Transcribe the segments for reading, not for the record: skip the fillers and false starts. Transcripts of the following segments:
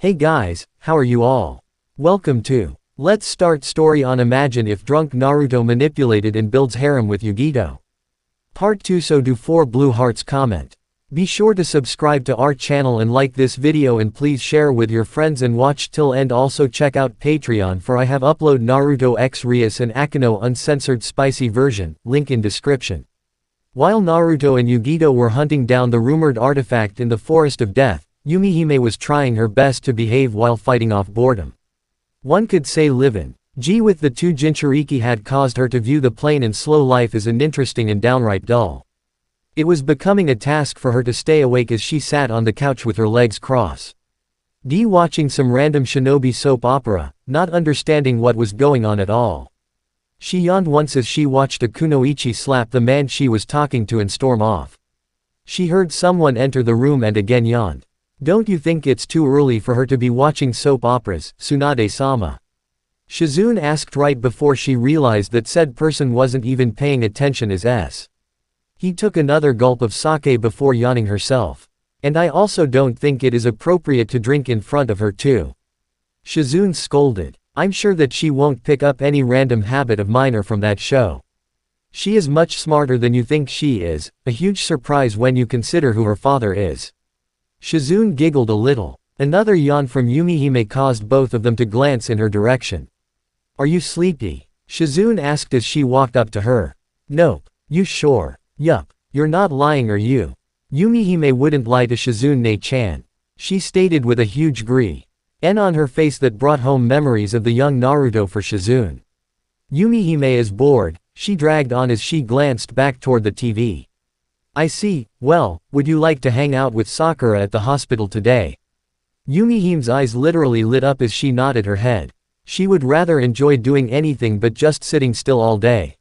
Hey guys, how are you all? Welcome to Let's Start Story on Imagine if drunk Naruto manipulated and builds harem with Yugito. Part 2. So do 4 blue hearts comment. Be sure to subscribe to our channel and like this video and please share with your friends and watch till end. Also check out Patreon for I have upload Naruto X Rias and Akino uncensored spicy version, link in description. While Naruto and Yugito were hunting down the rumored artifact in the Forest of Death, Yumihime was trying her best to behave while fighting off boredom. One could say live-in G with the 2 Jinchuriki had caused her to view the plain and slow life as uninteresting and downright dull. It was becoming a task for her to stay awake as she sat on the couch with her legs crossed. Watching some random shinobi soap opera, not understanding what was going on at all. She yawned once as she watched a kunoichi slap the man she was talking to and storm off. She heard someone enter the room and again yawned. Don't you think it's too early for her to be watching soap operas, Tsunade-sama? Shizune asked right before she realized that said person wasn't even paying attention as s. He took another gulp of sake before yawning herself. And I also don't think it is appropriate to drink in front of her too. Shizune scolded. I'm sure that she won't pick up any random habit of mine or from that show. She is much smarter than you think she is, a huge surprise when you consider who her father is. Shizune giggled a little. Another yawn from Yumihime caused both of them to glance in her direction. Are you sleepy? Shizune asked as she walked up to her. Nope. You sure? Yup. You're not lying are you? Yumihime wouldn't lie to Shizune-chan. She stated with a huge grin on her face that brought home memories of the young Naruto for Shizune. Yumihime is bored, she dragged on as she glanced back toward the TV. I see. Well, would you like to hang out with Sakura at the hospital today? Yumihime's eyes literally lit up as she nodded her head. She would rather enjoy doing anything but just sitting still all day.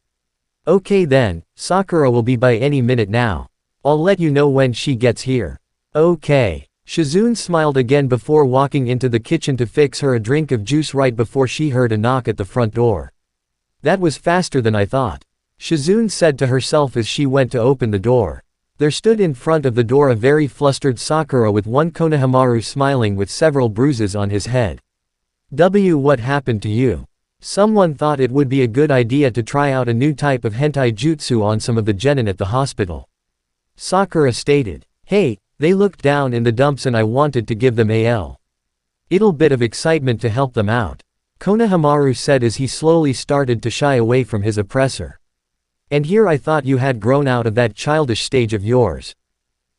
Okay then, Sakura will be by any minute now. I'll let you know when she gets here. Okay. Shizune smiled again before walking into the kitchen to fix her a drink of juice right before she heard a knock at the front door. That was faster than I thought, Shizune said to herself as she went to open the door. There stood in front of the door a very flustered Sakura with one Konohamaru smiling with several bruises on his head. What happened to you? Someone thought it would be a good idea to try out a new type of hentai jutsu on some of the genin at the hospital. Sakura stated. Hey, they looked down in the dumps and I wanted to give them a little bit of excitement to help them out, Konohamaru said as he slowly started to shy away from his oppressor. And here I thought you had grown out of that childish stage of yours.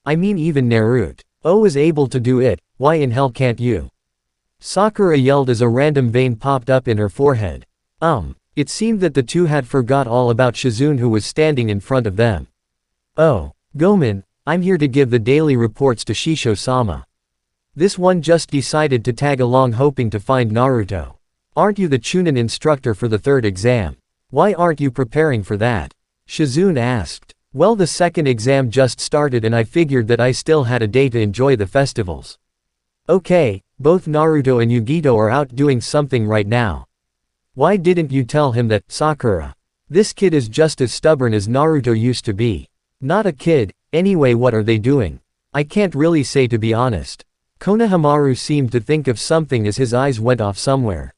I mean even Naruto was able to do it, why in hell can't you? Sakura yelled as a random vein popped up in her forehead. It seemed that the two had forgot all about Shizune who was standing in front of them. Oh, Gomen, I'm here to give the daily reports to Shisho-sama. This one just decided to tag along hoping to find Naruto. Aren't you the Chunin instructor for the 3rd exam? Why aren't you preparing for that? Shizune asked. Well, the 2nd exam just started and I figured that I still had a day to enjoy the festivals. Okay, both Naruto and Yugito are out doing something right now. Why didn't you tell him that, Sakura? This kid is just as stubborn as Naruto used to be. Not a kid, anyway what are they doing? I can't really say to be honest. Konohamaru seemed to think of something as his eyes went off somewhere.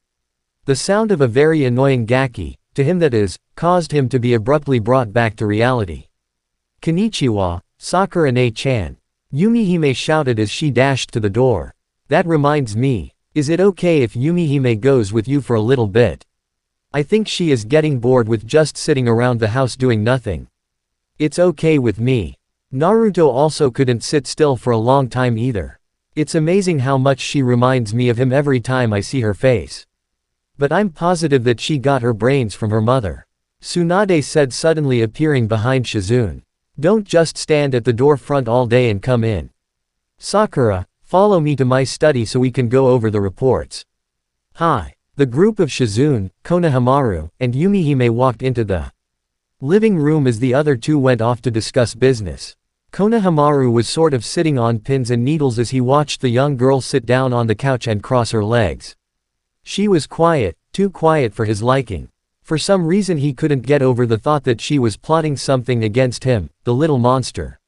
The sound of a very annoying gaki, to him that is, caused him to be abruptly brought back to reality. Konnichiwa, Sakura-ne-chan. Yumihime shouted as she dashed to the door. That reminds me, is it okay if Yumihime goes with you for a little bit? I think she is getting bored with just sitting around the house doing nothing. It's okay with me. Naruto also couldn't sit still for a long time either. It's amazing how much she reminds me of him every time I see her face. But I'm positive that she got her brains from her mother. Tsunade said suddenly appearing behind Shizune. Don't just stand at the door front all day and come in. Sakura, follow me to my study so we can go over the reports. Hi. The group of Shizune, Konohamaru, and Yumihime walked into the living room as the other two went off to discuss business. Konohamaru was sort of sitting on pins and needles as he watched the young girl sit down on the couch and cross her legs. She was quiet, too quiet for his liking. For some reason he couldn't get over the thought that she was plotting something against him, the little monster.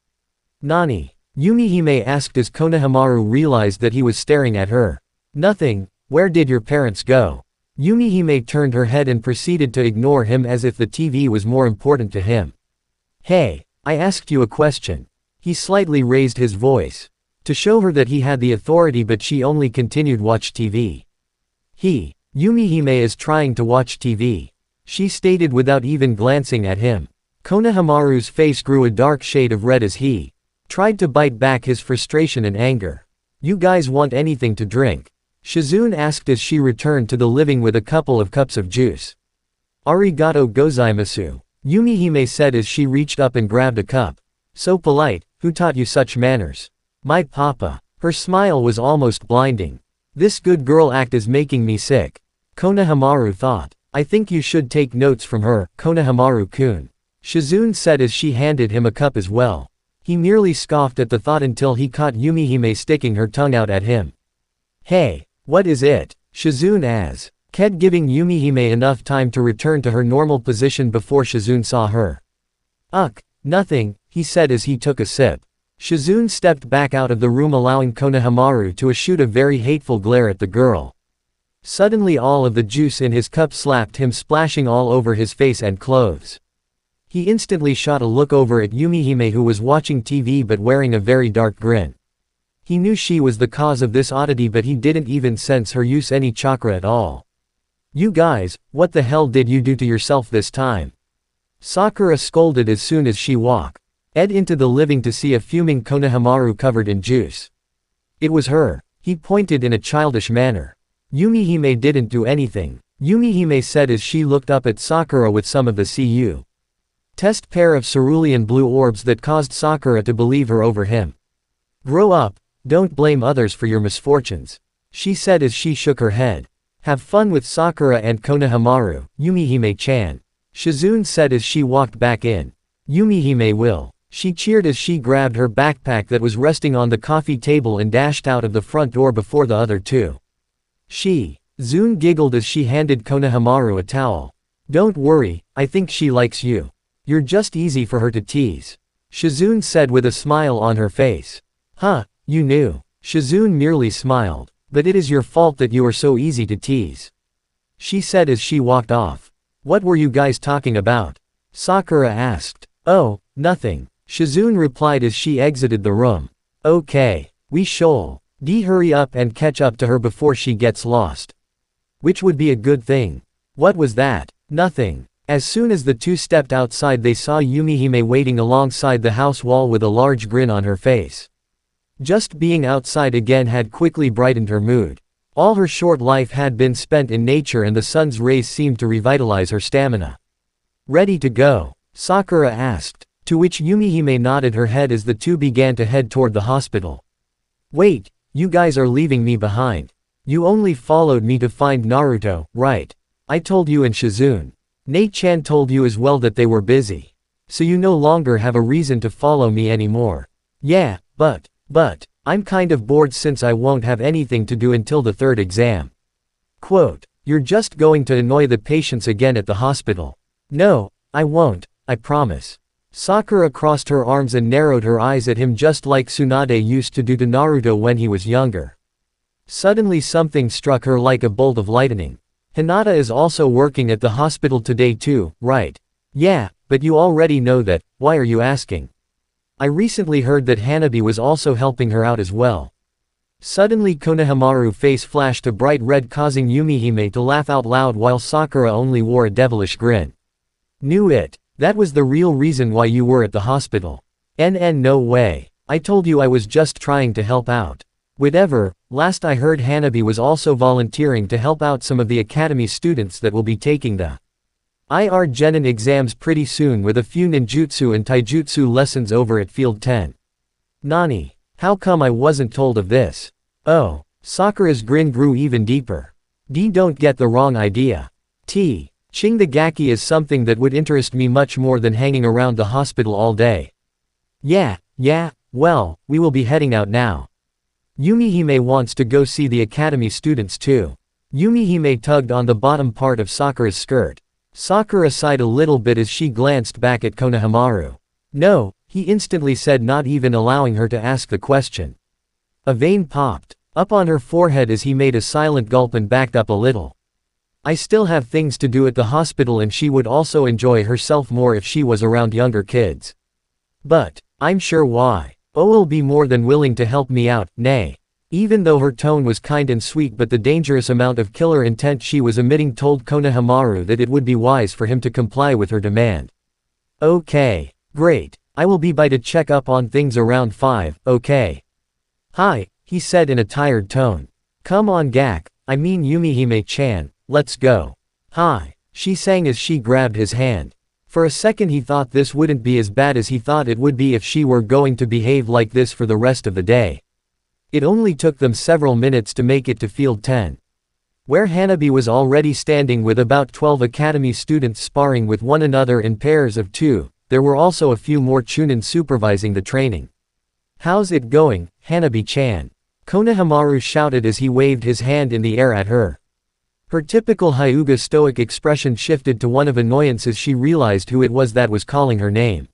Nani? Yumihime asked as Konohamaru realized that he was staring at her. Nothing, where did your parents go? Yumihime turned her head and proceeded to ignore him as if the TV was more important to him. Hey, I asked you a question. He slightly raised his voice. To show her that he had the authority, but she only continued watch TV. Yumihime is trying to watch TV. She stated without even glancing at him. Konohamaru's face grew a dark shade of red as he tried to bite back his frustration and anger. You guys want anything to drink? Shizune asked as she returned to the living with a couple of cups of juice. Arigato gozaimasu, Yumihime said as she reached up and grabbed a cup. So polite, who taught you such manners? My papa. Her smile was almost blinding. This good girl act is making me sick. Konohamaru thought. I think you should take notes from her, Konohamaru-kun. Shizune said as she handed him a cup as well. He merely scoffed at the thought until he caught Yumihime sticking her tongue out at him. Hey, what is it? Shizune asked, giving Yumihime enough time to return to her normal position before Shizune saw her. Nothing, he said as he took a sip. Shizune stepped back out of the room, allowing Konohamaru to shoot a very hateful glare at the girl. Suddenly all of the juice in his cup slapped him, splashing all over his face and clothes. He instantly shot a look over at Yumihime, who was watching TV but wearing a very dark grin. He knew she was the cause of this oddity, but he didn't even sense her use any chakra at all. You guys, what the hell did you do to yourself this time? Sakura scolded as soon as she walked into the living to see a fuming Konohamaru covered in juice. It was her. He pointed in a childish manner. Yumihime didn't do anything, Yumihime said as she looked up at Sakura with some of the CU. Test pair of cerulean blue orbs that caused Sakura to believe her over him. Grow up, don't blame others for your misfortunes, she said as she shook her head. Have fun with Sakura and Konohamaru, Yumihime-chan. Shizune said as she walked back in. Yumihime will. She cheered as she grabbed her backpack that was resting on the coffee table and dashed out of the front door before the other two. Zune giggled as she handed Konohamaru a towel. Don't worry, I think she likes you. You're just easy for her to tease, Shizune said with a smile on her face. Huh, you knew. Shizune merely smiled. But it is your fault that you are so easy to tease, she said as she walked off. What were you guys talking about? Sakura asked. Oh, nothing, Shizune replied as she exited the room. Okay, we shall hurry up and catch up to her before she gets lost. Which would be a good thing. What was that? Nothing. As soon as the two stepped outside, they saw Yumihime waiting alongside the house wall with a large grin on her face. Just being outside again had quickly brightened her mood. All her short life had been spent in nature, and the sun's rays seemed to revitalize her stamina. Ready to go? Sakura asked, to which Yumihime nodded her head as the two began to head toward the hospital. Wait, you guys are leaving me behind. You only followed me to find Naruto, right? I told you, and Shizune. Nei-chan told you as well that they were busy. So you no longer have a reason to follow me anymore. Yeah, but, I'm kind of bored since I won't have anything to do until the third exam. Quote, you're just going to annoy the patients again at the hospital. No, I won't, I promise. Sakura crossed her arms and narrowed her eyes at him just like Tsunade used to do to Naruto when he was younger. Suddenly something struck her like a bolt of lightning. Hinata is also working at the hospital today too, right? Yeah, but you already know that, why are you asking? I recently heard that Hanabi was also helping her out as well. Suddenly Konohamaru's face flashed a bright red, causing Yumihime to laugh out loud while Sakura only wore a devilish grin. Knew it. That was the real reason why you were at the hospital. No way. I told you I was just trying to help out. Whatever, last I heard Hanabi was also volunteering to help out some of the academy students that will be taking the IR Genin exams pretty soon, with a few ninjutsu and taijutsu lessons over at Field 10. Nani? How come I wasn't told of this? Oh, Sakura's grin grew even deeper. Don't get the wrong idea. Shingagaki is something that would interest me much more than hanging around the hospital all day. Yeah, well, we will be heading out now. Yumihime wants to go see the academy students too. Yumihime tugged on the bottom part of Sakura's skirt. Sakura sighed a little bit as she glanced back at Konohamaru. No, he instantly said, not even allowing her to ask the question. A vein popped. up on her forehead as he made a silent gulp and backed up a little. I still have things to do at the hospital and she would also enjoy herself more if she was around younger kids. But, I'm sure why. Will be more than willing to help me out, nay. Even though her tone was kind and sweet, but the dangerous amount of killer intent she was emitting told Konohamaru that it would be wise for him to comply with her demand. Okay. Great. I will be by to check up on things around 5, okay? Hi, he said in a tired tone. Come on Gak, I mean Yumihime-chan, let's go. Hi, she sang as she grabbed his hand. For a second he thought this wouldn't be as bad as he thought it would be if she were going to behave like this for the rest of the day. It only took them several minutes to make it to Field 10. Where Hanabi was already standing with about 12 academy students sparring with one another in pairs of 2, there were also a few more Chunin supervising the training. How's it going, Hanabi-chan? Konohamaru shouted as he waved his hand in the air at her. Her typical Hyuga stoic expression shifted to one of annoyance as she realized who it was that was calling her name.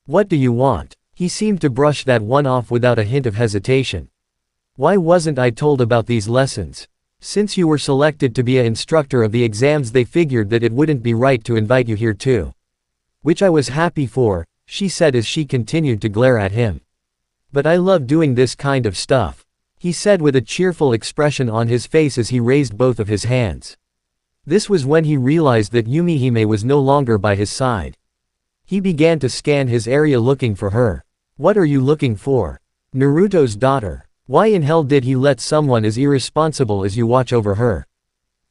What do you want? He seemed to brush that one off without a hint of hesitation. Why wasn't I told about these lessons? Since you were selected to be an instructor of the exams, they figured that it wouldn't be right to invite you here too. Which I was happy for, she said as she continued to glare at him. But I love doing this kind of stuff, he said with a cheerful expression on his face as he raised both of his hands. This was when he realized that Yumihime was no longer by his side. He began to scan his area looking for her. What are you looking for? Naruto's daughter. Why in hell did he let someone as irresponsible as you watch over her?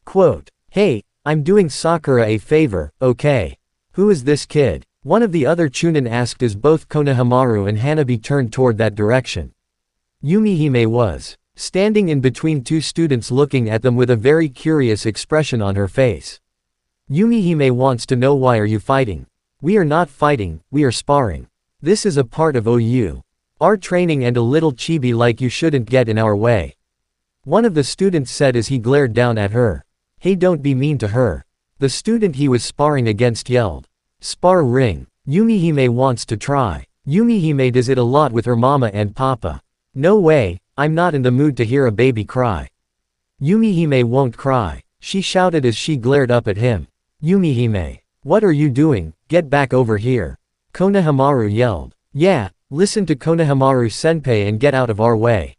Quote, hey, I'm doing Sakura a favor, okay? Who is this kid? One of the other Chunin asked as both Konohamaru and Hanabi turned toward that direction. Yumihime was standing in between 2 students looking at them with a very curious expression on her face. Yumihime wants to know, why are you fighting? We are not fighting, we are sparring. This is a part of our training and a little chibi like you shouldn't get in our way. One of the students said as he glared down at her. Hey, don't be mean to her. The student he was sparring against yelled. Spar ring. Yumihime wants to try. Yumihime does it a lot with her mama and papa. No way, I'm not in the mood to hear a baby cry. Yumihime won't cry, she shouted as she glared up at him. Yumihime. What are you doing? Get back over here. Konohamaru yelled. Yeah, listen to Konohamaru-senpai and get out of our way.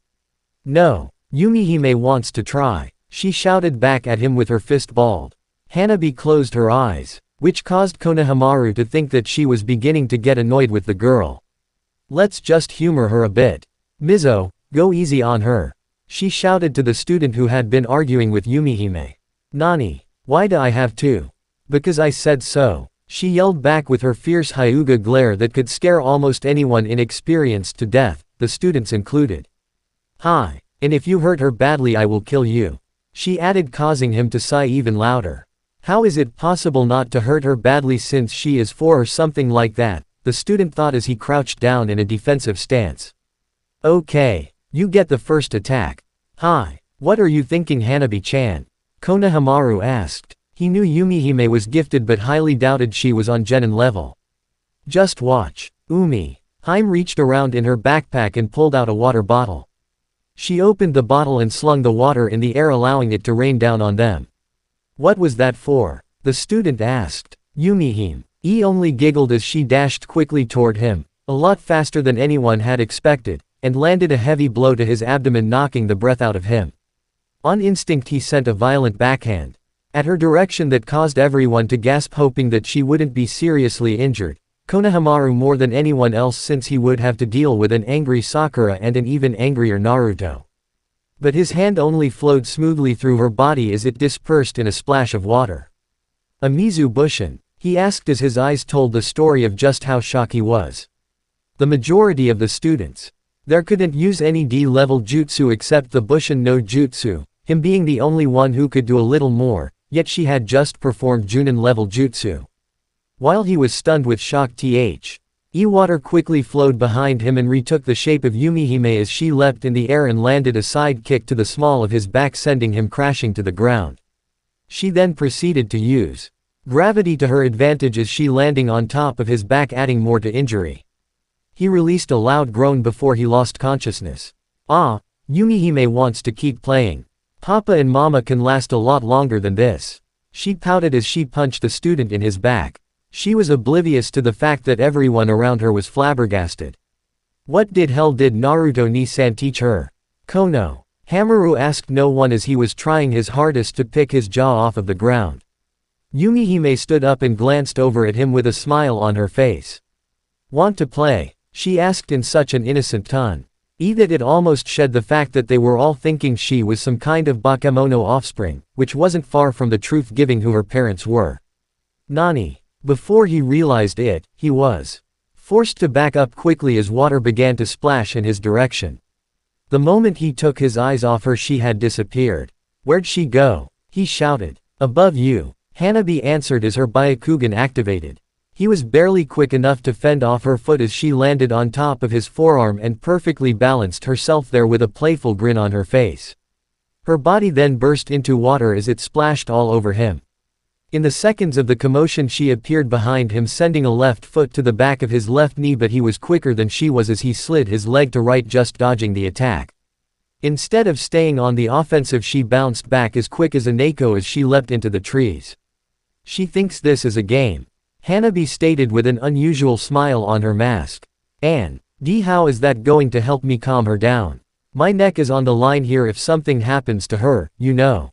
No. Yumihime wants to try, she shouted back at him with her fist balled. Hanabi closed her eyes, which caused Konohamaru to think that she was beginning to get annoyed with the girl. Let's just humor her a bit. Mizo, go easy on her, she shouted to the student who had been arguing with Yumihime. Nani? Why do I have to? Because I said so, she yelled back with her fierce Hyuga glare that could scare almost anyone inexperienced to death, the students included. Hi, and if you hurt her badly I will kill you, she added, causing him to sigh even louder. How is it possible not to hurt her badly since she is 4 or something like that, the student thought as he crouched down in a defensive stance. Okay, you get the first attack. Hi, what are you thinking, Hanabi-chan? Konohamaru asked. He knew Yumihime was gifted but highly doubted she was on genin level. Just watch. Umi. Haim reached around in her backpack and pulled out a water bottle. She opened the bottle and slung the water in the air, allowing it to rain down on them. What was that for? The student asked. Yumihime. He only giggled as she dashed quickly toward him, a lot faster than anyone had expected, and landed a heavy blow to his abdomen, knocking the breath out of him. On instinct he sent a violent backhand at her direction that caused everyone to gasp, hoping that she wouldn't be seriously injured. Konohamaru more than anyone else, since he would have to deal with an angry Sakura and an even angrier Naruto. But his hand only flowed smoothly through her body as it dispersed in a splash of water. A Mizu Bushin? He asked as his eyes told the story of just how shocked he was. The majority of the students there couldn't use any D-level jutsu except the Bushin no Jutsu, him being the only one who could do a little more, yet she had just performed Junin level jutsu. While he was stunned with shock, water quickly flowed behind him and retook the shape of Yumihime as she leapt in the air and landed a side kick to the small of his back, sending him crashing to the ground. She then proceeded to use gravity to her advantage as she landing on top of his back, adding more to injury. He released a loud groan before he lost consciousness. Ah, Yumihime wants to keep playing. Papa and Mama can last a lot longer than this. She pouted as she punched the student in his back. She was oblivious to the fact that everyone around her was flabbergasted. What did hell did Naruto-ni-san teach her? Kono. Hamaru asked no one as he was trying his hardest to pick his jaw off of the ground. Yumihime stood up and glanced over at him with a smile on her face. Want to play? She asked in such an innocent tone. That it almost shed the fact that they were all thinking she was some kind of bakemono offspring, which wasn't far from the truth given who her parents were. Nani? Before he realized it, he was forced to back up quickly as water began to splash in his direction. The moment he took his eyes off her, she had disappeared. Where'd she go? He shouted. Above you. Hanabi answered as her Byakugan activated. He was barely quick enough to fend off her foot as she landed on top of his forearm and perfectly balanced herself there with a playful grin on her face. Her body then burst into water as it splashed all over him. In the seconds of the commotion, she appeared behind him, sending a left foot to the back of his left knee, but he was quicker than she was as he slid his leg to right, just dodging the attack. Instead of staying on the offensive, she bounced back as quick as a Neko as she leapt into the trees. She thinks this is a game. Hanabi stated with an unusual smile on her mask. How is that going to help me calm her down? My neck is on the line here if something happens to her, you know.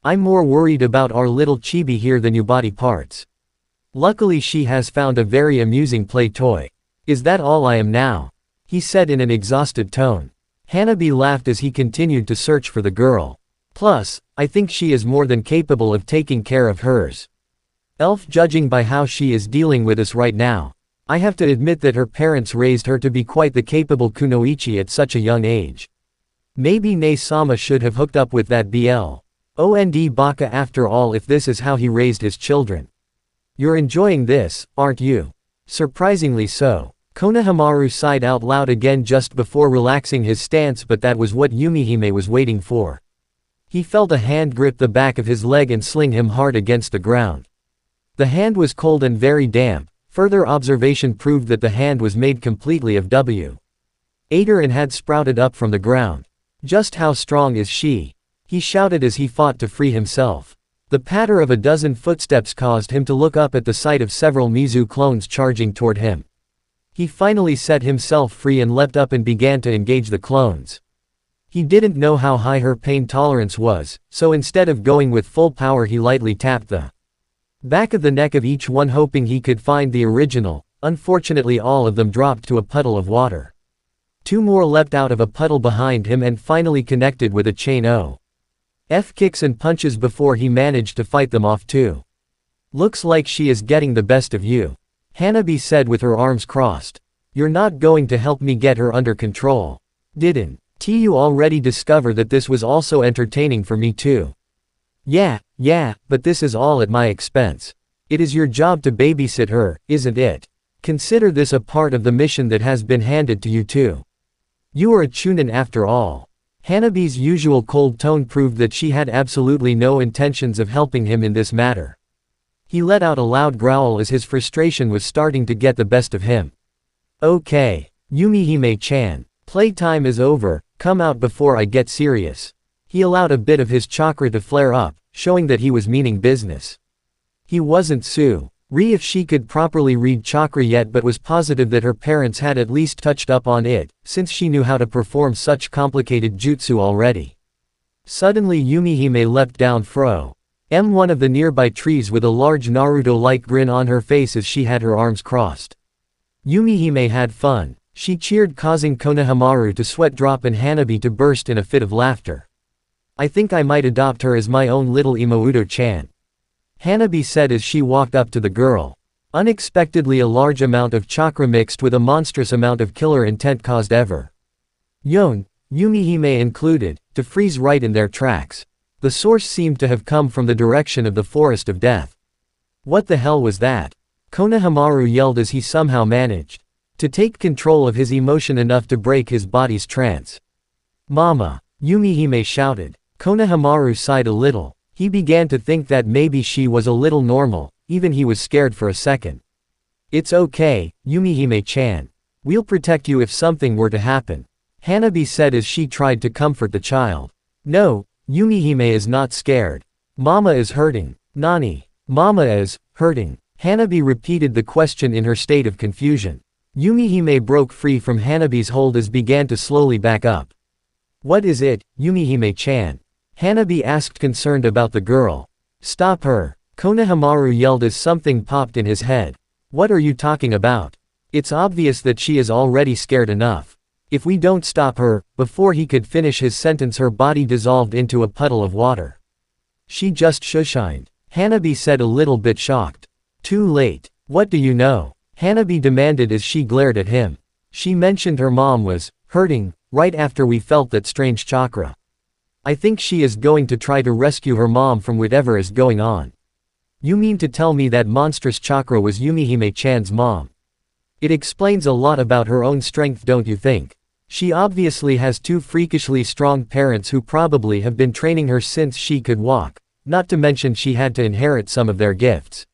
I'm more worried about our little chibi here than your body parts. Luckily she has found a very amusing play toy. Is that all I am now? He said in an exhausted tone. Hanabi laughed as he continued to search for the girl. Plus, I think she is more than capable of taking care of hers. Elf, judging by how she is dealing with us right now. I have to admit that her parents raised her to be quite the capable kunoichi at such a young age. Maybe Ne-sama should have hooked up with that BL. Baka after all, if this is how he raised his children. You're enjoying this, aren't you? Surprisingly so. Konohamaru sighed out loud again just before relaxing his stance, but that was what Yumihime was waiting for. He felt a hand grip the back of his leg and sling him hard against the ground. The hand was cold and very damp. Further observation proved that the hand was made completely of W. And had sprouted up from the ground. Just how strong is she? He shouted as he fought to free himself. The patter of a dozen footsteps caused him to look up at the sight of several Mizu clones charging toward him. He finally set himself free and leapt up and began to engage the clones. He didn't know how high her pain tolerance was, so instead of going with full power he lightly tapped the back of the neck of each one, hoping he could find the original. Unfortunately, all of them dropped to a puddle of water. Two more leapt out of a puddle behind him and finally connected with a chain of kicks and punches before he managed to fight them off too. Looks like she is getting the best of you, Hanabi said with her arms crossed. You're not going to help me get her under control. Didn't you already discover that this was also entertaining for me too? Yeah, but this is all at my expense. It is your job to babysit her, isn't it? Consider this a part of the mission that has been handed to you too. You are a chunin after all. Hanabi's usual cold tone proved that she had absolutely no intentions of helping him in this matter. He let out a loud growl as his frustration was starting to get the best of him. Okay, Yumihime-chan. Playtime is over, come out before I get serious. He allowed a bit of his chakra to flare up, showing that he was meaning business. He wasn't Suri if she could properly read chakra yet, but was positive that her parents had at least touched up on it, since she knew how to perform such complicated jutsu already. Suddenly Yumihime leapt down from one of the nearby trees with a large Naruto-like grin on her face as she had her arms crossed. Yumihime had fun. She cheered, causing Konohamaru to sweat drop and Hanabi to burst in a fit of laughter. I think I might adopt her as my own little Imouto-chan, Hanabi said as she walked up to the girl. Unexpectedly, a large amount of chakra mixed with a monstrous amount of killer intent caused Yumihime included, to freeze right in their tracks. The source seemed to have come from the direction of the Forest of Death. What the hell was that? Konohamaru yelled as he somehow managed to take control of his emotion enough to break his body's trance. Mama! Yumihime shouted. Konohamaru sighed a little. He began to think that maybe she was a little normal, even he was scared for a second. It's okay, Yumihime-chan. We'll protect you if something were to happen. Hanabi said as she tried to comfort the child. No, Yumihime is not scared. Mama is hurting. Nani? Mama is hurting. Hanabi repeated the question in her state of confusion. Yumihime broke free from Hanabi's hold as began to slowly back up. What is it, Yumihime-chan? Hanabi asked, concerned about the girl. Stop her. Konohamaru yelled as something popped in his head. What are you talking about? It's obvious that she is already scared enough. If we don't stop her, before he could finish his sentence her body dissolved into a puddle of water. She just shushined. Hanabi said, a little bit shocked. Too late. What do you know? Hanabi demanded as she glared at him. She mentioned her mom was hurting right after we felt that strange chakra. I think she is going to try to rescue her mom from whatever is going on. You mean to tell me that monstrous chakra was Yumihime-chan's mom? It explains a lot about her own strength, don't you think? She obviously has two freakishly strong parents who probably have been training her since she could walk, not to mention she had to inherit some of their gifts.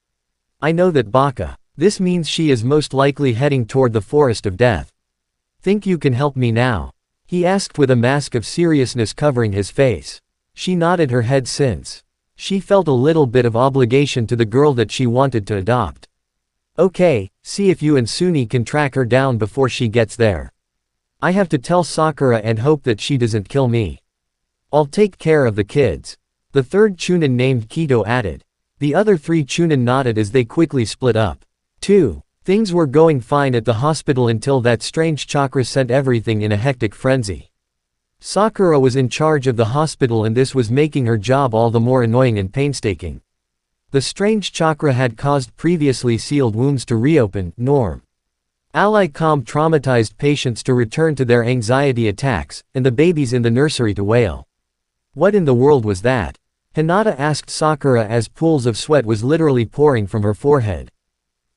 I know that, Baka. This means she is most likely heading toward the forest of death. Think you can help me now? He asked with a mask of seriousness covering his face. She nodded her head since she felt a little bit of obligation to the girl that she wanted to adopt. Okay, see if you and Suni can track her down before she gets there. I have to tell Sakura and hope that she doesn't kill me. I'll take care of the kids. The third Chunin named Kito added. The other three Chunin nodded as they quickly split up. 2. Things were going fine at the hospital until that strange chakra sent everything in a hectic frenzy. Sakura was in charge of the hospital and this was making her job all the more annoying and painstaking. The strange chakra had caused previously sealed wounds to reopen, calm traumatized patients to return to their anxiety attacks, and the babies in the nursery to wail. What in the world was that? Hinata asked Sakura as pools of sweat was literally pouring from her forehead.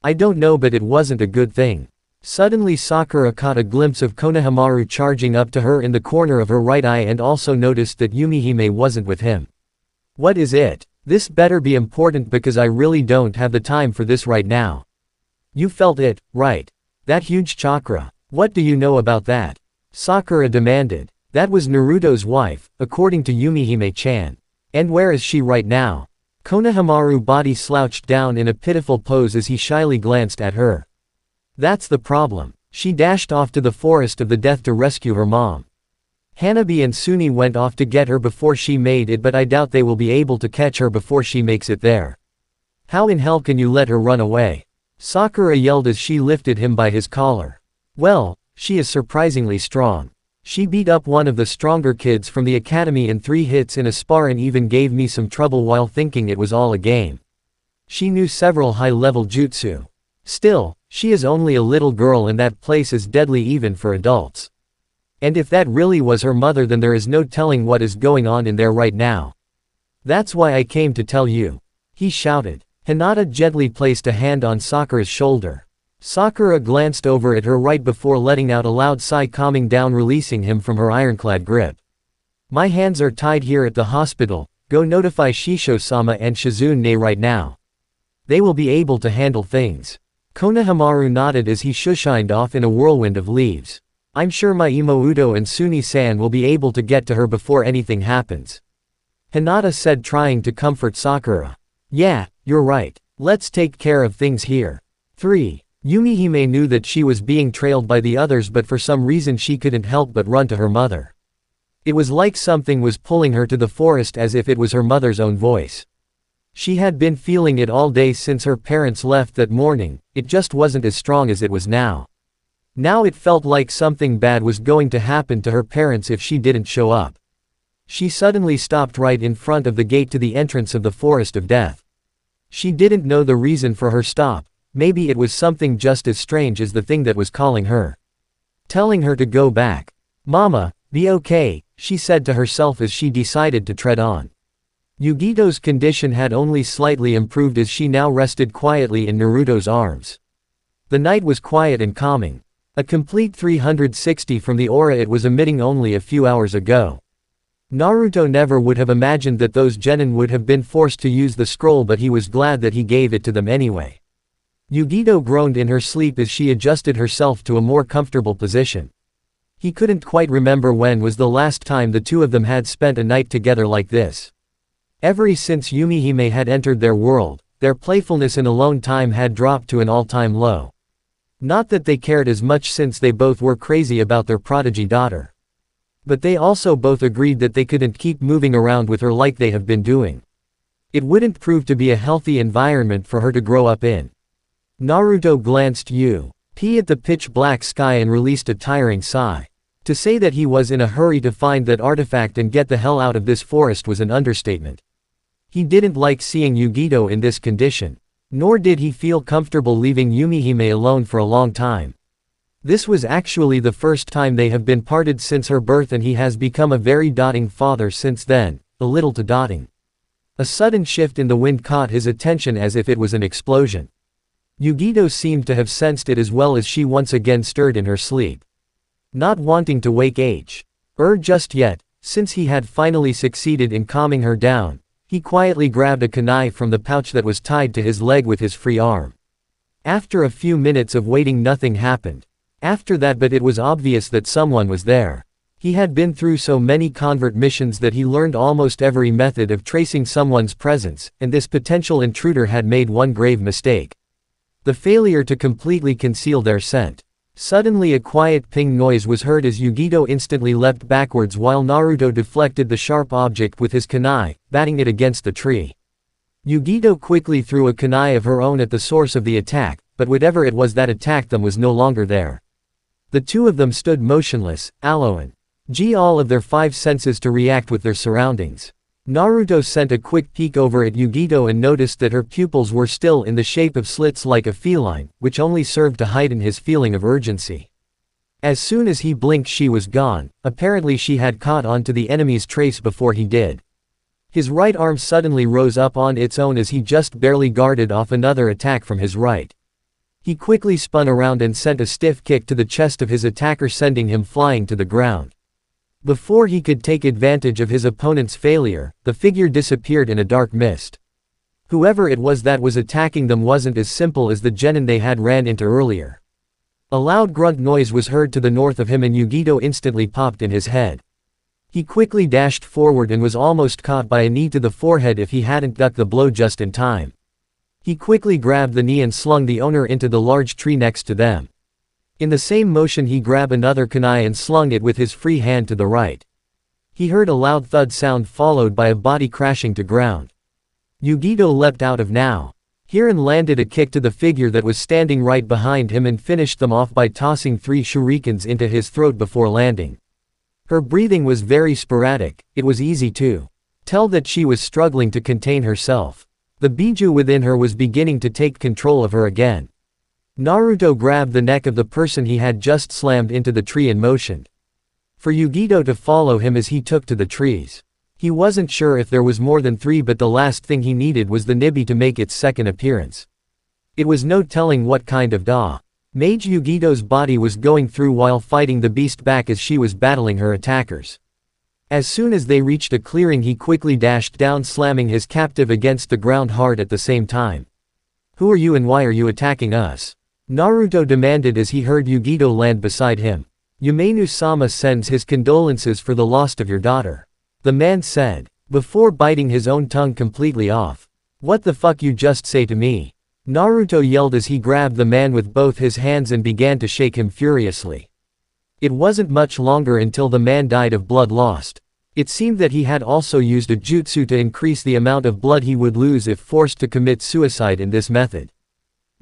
I don't know, but it wasn't a good thing. Suddenly Sakura caught a glimpse of Konohamaru charging up to her in the corner of her right eye and also noticed that Yumihime wasn't with him. What is it? This better be important because I really don't have the time for this right now. You felt it, right? That huge chakra. What do you know about that? Sakura demanded. That was Naruto's wife, according to Yumihime-chan. And where is she right now? Konohamaru's body slouched down in a pitiful pose as he shyly glanced at her. That's the problem. She dashed off to the forest of the death to rescue her mom. Hanabi and Suni went off to get her before she made it, but I doubt they will be able to catch her before she makes it there. How in hell can you let her run away? Sakura yelled as she lifted him by his collar. Well, she is surprisingly strong. She beat up one of the stronger kids from the academy in 3 hits in a spar and even gave me some trouble while thinking it was all a game. She knew several high-level jutsu. Still, she is only a little girl and that place is deadly even for adults. And if that really was her mother, then there is no telling what is going on in there right now. That's why I came to tell you. He shouted. Hinata gently placed a hand on Sakura's shoulder. Sakura glanced over at her right before letting out a loud sigh, calming down, releasing him from her ironclad grip. My hands are tied here at the hospital. Go notify Shisho-sama and Shizune right now. They will be able to handle things. Konohamaru nodded as he shushined off in a whirlwind of leaves. I'm sure my Imouto and Suni-san will be able to get to her before anything happens. Hinata said, trying to comfort Sakura. Yeah, you're right. Let's take care of things here. 3. Yumihime knew that she was being trailed by the others, but for some reason she couldn't help but run to her mother. It was like something was pulling her to the forest, as if it was her mother's own voice. She had been feeling it all day since her parents left that morning, it just wasn't as strong as it was now. Now it felt like something bad was going to happen to her parents if she didn't show up. She suddenly stopped right in front of the gate to the entrance of the Forest of Death. She didn't know the reason for her stop, maybe it was something just as strange as the thing that was calling her. Telling her to go back. Mama, be okay, she said to herself as she decided to tread on. Yugito's condition had only slightly improved as she now rested quietly in Naruto's arms. The night was quiet and calming. A complete 360 from the aura it was emitting only a few hours ago. Naruto never would have imagined that those genin would have been forced to use the scroll, but he was glad that he gave it to them anyway. Yugito groaned in her sleep as she adjusted herself to a more comfortable position. He couldn't quite remember when was the last time the two of them had spent a night together like this. Ever since Yumihime had entered their world, their playfulness and alone time had dropped to an all-time low. Not that they cared as much since they both were crazy about their prodigy daughter. But they also both agreed that they couldn't keep moving around with her like they have been doing. It wouldn't prove to be a healthy environment for her to grow up in. Naruto glanced at the pitch-black sky and released a tiring sigh. To say that he was in a hurry to find that artifact and get the hell out of this forest was an understatement. He didn't like seeing Yugito in this condition. Nor did he feel comfortable leaving Yumihime alone for a long time. This was actually the first time they have been parted since her birth, and he has become a very doting father since then, a little too doting. A sudden shift in the wind caught his attention as if it was an explosion. Yugito seemed to have sensed it as well as she once again stirred in her sleep. Not wanting to wake just yet, since he had finally succeeded in calming her down, he quietly grabbed a kunai from the pouch that was tied to his leg with his free arm. After a few minutes of waiting, nothing happened. After that, but it was obvious that someone was there. He had been through so many convert missions that he learned almost every method of tracing someone's presence, and this potential intruder had made one grave mistake. The failure to completely conceal their scent. Suddenly a quiet ping noise was heard as Yugito instantly leapt backwards while Naruto deflected the sharp object with his kunai, batting it against the tree. Yugito quickly threw a kunai of her own at the source of the attack, but whatever it was that attacked them was no longer there. The two of them stood motionless, allowing all of their five senses to react with their surroundings. Naruto sent a quick peek over at Yugito and noticed that her pupils were still in the shape of slits like a feline, which only served to heighten his feeling of urgency. As soon as he blinked, she was gone. Apparently she had caught on to the enemy's trace before he did. His right arm suddenly rose up on its own as he just barely guarded off another attack from his right. He quickly spun around and sent a stiff kick to the chest of his attacker, sending him flying to the ground. Before he could take advantage of his opponent's failure, the figure disappeared in a dark mist. Whoever it was that was attacking them wasn't as simple as the genin they had ran into earlier. A loud grunt noise was heard to the north of him and Yugito instantly popped in his head. He quickly dashed forward and was almost caught by a knee to the forehead if he hadn't ducked the blow just in time. He quickly grabbed the knee and slung the owner into the large tree next to them. In the same motion he grabbed another kunai and slung it with his free hand to the right. He heard a loud thud sound followed by a body crashing to ground. Yugito leapt out of now. Here and landed a kick to the figure that was standing right behind him and finished them off by tossing 3 shurikens into his throat before landing. Her breathing was very sporadic. It was easy to tell that she was struggling to contain herself. The biju within her was beginning to take control of her again. Naruto grabbed the neck of the person he had just slammed into the tree and motioned for Yugito to follow him as he took to the trees. He wasn't sure if there was more than 3, but the last thing he needed was the Nibi to make its second appearance. It was no telling what kind of damage Yugito's body was going through while fighting the beast back as she was battling her attackers. As soon as they reached a clearing, he quickly dashed down, slamming his captive against the ground hard at the same time. "Who are you and why are you attacking us?" Naruto demanded as he heard Yugito land beside him. "Yumeinu-sama sends his condolences for the loss of your daughter," the man said, before biting his own tongue completely off. "What the fuck you just say to me?" Naruto yelled as he grabbed the man with both his hands and began to shake him furiously. It wasn't much longer until the man died of blood lost. It seemed that he had also used a jutsu to increase the amount of blood he would lose if forced to commit suicide in this method.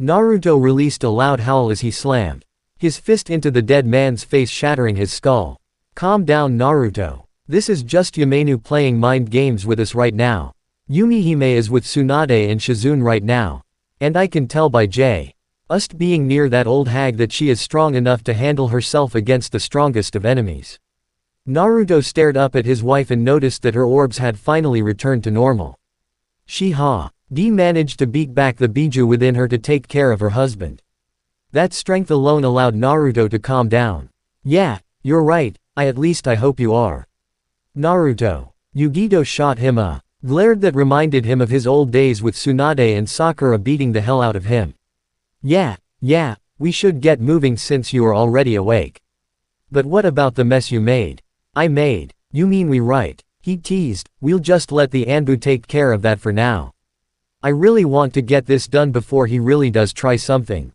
Naruto released a loud howl as he slammed his fist into the dead man's face, shattering his skull. "Calm down, Naruto. This is just Yumeinu playing mind games with us right now. Yumihime is with Tsunade and Shizune right now. And I can tell by us being near that old hag that she is strong enough to handle herself against the strongest of enemies." Naruto stared up at his wife and noticed that her orbs had finally returned to normal. She managed to beat back the biju within her to take care of her husband. That strength alone allowed Naruto to calm down. "Yeah, you're right, at least I hope you are." "Naruto." Yugito shot him a glare that reminded him of his old days with Tsunade and Sakura beating the hell out of him. Yeah, we should get moving since you are already awake." But what about the mess you made? I made. You mean we right? He teased, we'll just let the Anbu take care of that for now. I really want to get this done before he really does try something.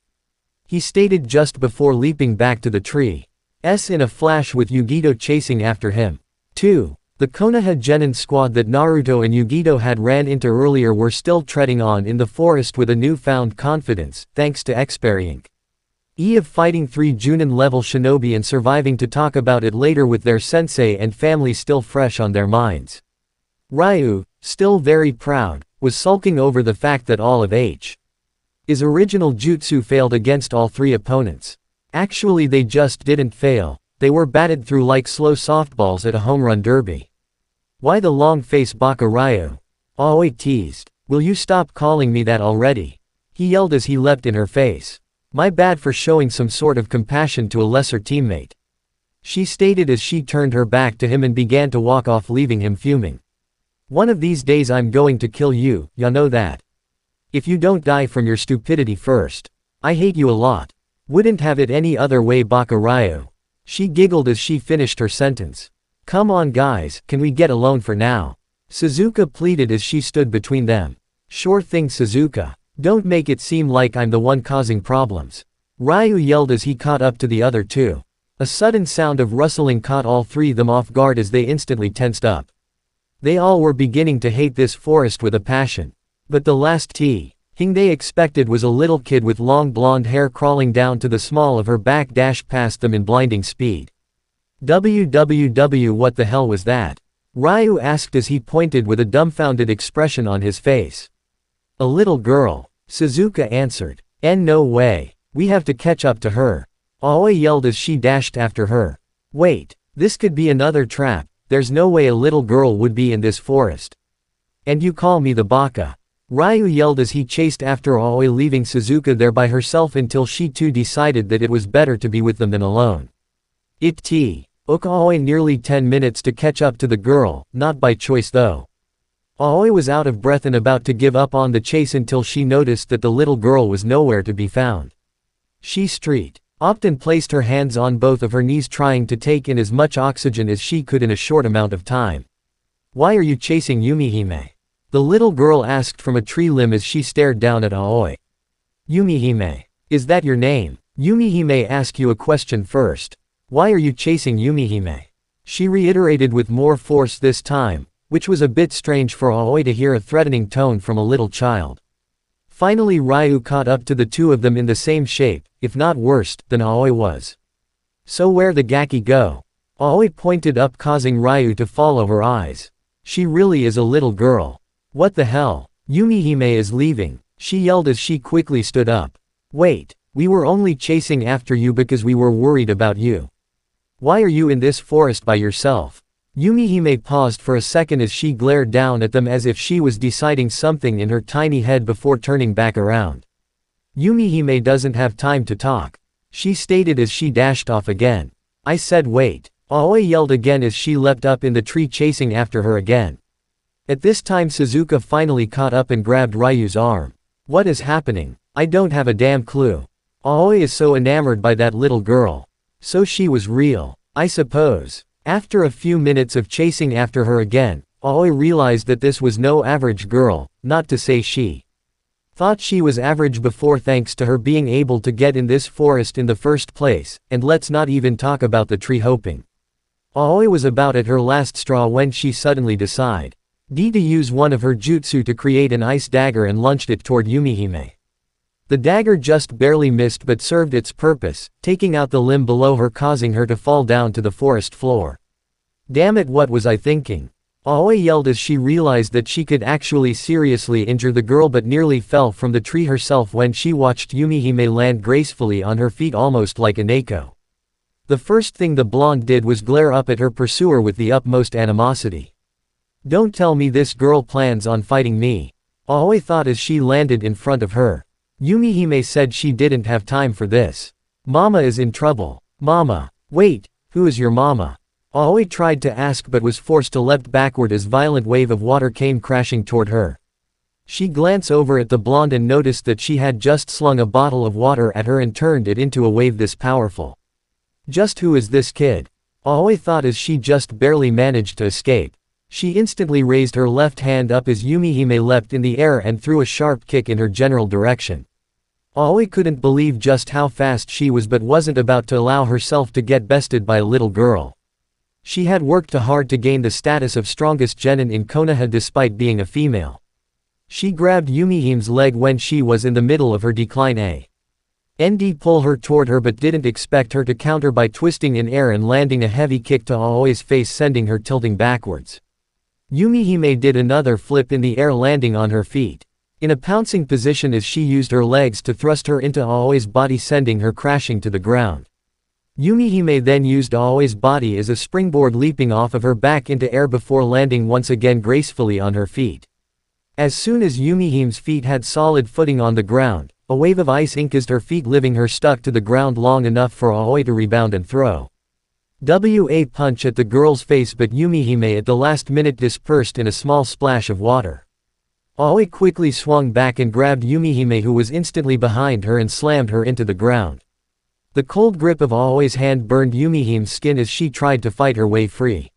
He stated just before leaping back to the tree. In a flash with Yugito chasing after him. 2. The Konoha Genin squad that Naruto and Yugito had ran into earlier were still treading on in the forest with a newfound confidence, thanks to experiencing of fighting 3 Junin-level shinobi and surviving to talk about it later with their sensei and family still fresh on their minds. Ryu, still very proud, was sulking over the fact that all of his original jutsu failed against all 3 opponents. Actually they just didn't fail, they were batted through like slow softballs at a home run derby. Why the long face Baka Ryu? Aoi teased. Will you stop calling me that already? He yelled as he leapt in her face. My bad for showing some sort of compassion to a lesser teammate. She stated as she turned her back to him and began to walk off leaving him fuming. One of these days I'm going to kill you, ya know that. If you don't die from your stupidity first. I hate you a lot. Wouldn't have it any other way Baka Ryu. She giggled as she finished her sentence. Come on guys, can we get alone for now? Suzuka pleaded as she stood between them. Sure thing Suzuka. Don't make it seem like I'm the one causing problems. Ryu yelled as he caught up to the other 2. A sudden sound of rustling caught all 3 of them off guard as they instantly tensed up. They all were beginning to hate this forest with a passion. But the last thing they expected was a little kid with long blonde hair crawling down to the small of her back dash past them in blinding speed. What the hell was that? Ryu asked as he pointed with a dumbfounded expression on his face. A little girl. Suzuka answered. No way. We have to catch up to her. Aoi yelled as she dashed after her. Wait. This could be another trap. There's no way a little girl would be in this forest. And you call me the Baka? Ryu yelled as he chased after Aoi, leaving Suzuka there by herself until she too decided that it was better to be with them than alone. It took Aoi nearly 10 minutes to catch up to the girl, not by choice though. Aoi was out of breath and about to give up on the chase until she noticed that the little girl was nowhere to be found. She often placed her hands on both of her knees trying to take in as much oxygen as she could in a short amount of time. Why are you chasing Yumihime? The little girl asked from a tree limb as she stared down at Aoi. Yumihime. Is that your name? Yumihime asked you a question first. Why are you chasing Yumihime? She reiterated with more force this time, which was a bit strange for Aoi to hear a threatening tone from a little child. Finally Ryu caught up to the 2 of them in the same shape, if not worse, than Aoi was. So where the gaki go? Aoi pointed up, causing Ryu to follow her eyes. She really is a little girl. What the hell? Yumihime is leaving, she yelled as she quickly stood up. Wait, we were only chasing after you because we were worried about you. Why are you in this forest by yourself? Yumihime paused for a second as she glared down at them as if she was deciding something in her tiny head before turning back around. Yumihime doesn't have time to talk. She stated as she dashed off again. I said wait. Aoi yelled again as she leapt up in the tree chasing after her again. At this time Suzuka finally caught up and grabbed Ryu's arm. What is happening? I don't have a damn clue. Aoi is so enamored by that little girl. So she was real, I suppose. After a few minutes of chasing after her again, Aoi realized that this was no average girl, not to say she thought she was average before thanks to her being able to get in this forest in the first place, and let's not even talk about the tree hopping. Aoi was about at her last straw when she suddenly decided to use one of her jutsu to create an ice dagger and launched it toward Yumihime. The dagger just barely missed but served its purpose, taking out the limb below her, causing her to fall down to the forest floor. Damn it, what was I thinking? Aoi yelled as she realized that she could actually seriously injure the girl, but nearly fell from the tree herself when she watched Yumihime land gracefully on her feet almost like a Neko. The first thing the blonde did was glare up at her pursuer with the utmost animosity. Don't tell me this girl plans on fighting me. Aoi thought as she landed in front of her. Yumihime said she didn't have time for this. Mama is in trouble. Mama. Wait, who is your mama? Aoi tried to ask but was forced to leapt backward as violent wave of water came crashing toward her. She glanced over at the blonde and noticed that she had just slung a bottle of water at her and turned it into a wave this powerful. Just who is this kid? Aoi thought as she just barely managed to escape. She instantly raised her left hand up as Yumihime leapt in the air and threw a sharp kick in her general direction. Aoi couldn't believe just how fast she was but wasn't about to allow herself to get bested by a little girl. She had worked hard to gain the status of strongest genin in Konoha despite being a female. She grabbed Yumihime's leg when she was in the middle of her decline and pull her toward her but didn't expect her to counter by twisting in air and landing a heavy kick to Aoi's face sending her tilting backwards. Yumihime did another flip in the air landing on her feet. In a pouncing position as she used her legs to thrust her into Aoi's body sending her crashing to the ground. Yumihime then used Aoi's body as a springboard leaping off of her back into air before landing once again gracefully on her feet. As soon as Yumihime's feet had solid footing on the ground, a wave of ice inked her feet leaving her stuck to the ground long enough for Aoi to rebound and throw a punch at the girl's face but Yumihime at the last minute dispersed in a small splash of water. Aoi quickly swung back and grabbed Yumihime who was instantly behind her and slammed her into the ground. The cold grip of Aoi's hand burned Yumihime's skin as she tried to fight her way free.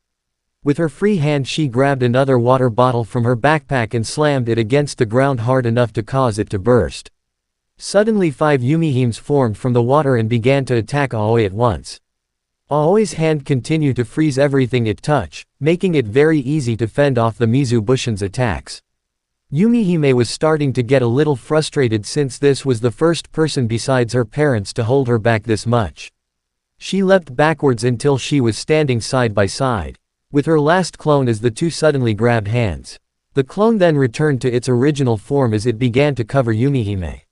With her free hand she grabbed another water bottle from her backpack and slammed it against the ground hard enough to cause it to burst. Suddenly 5 Yumihimes formed from the water and began to attack Aoi at once. Aoi's hand continued to freeze everything it touched, making it very easy to fend off the Mizubushin's attacks. Yumihime was starting to get a little frustrated since this was the first person besides her parents to hold her back this much. She leapt backwards until she was standing side by side with her last clone as the two suddenly grabbed hands. The clone then returned to its original form as it began to cover Yumihime.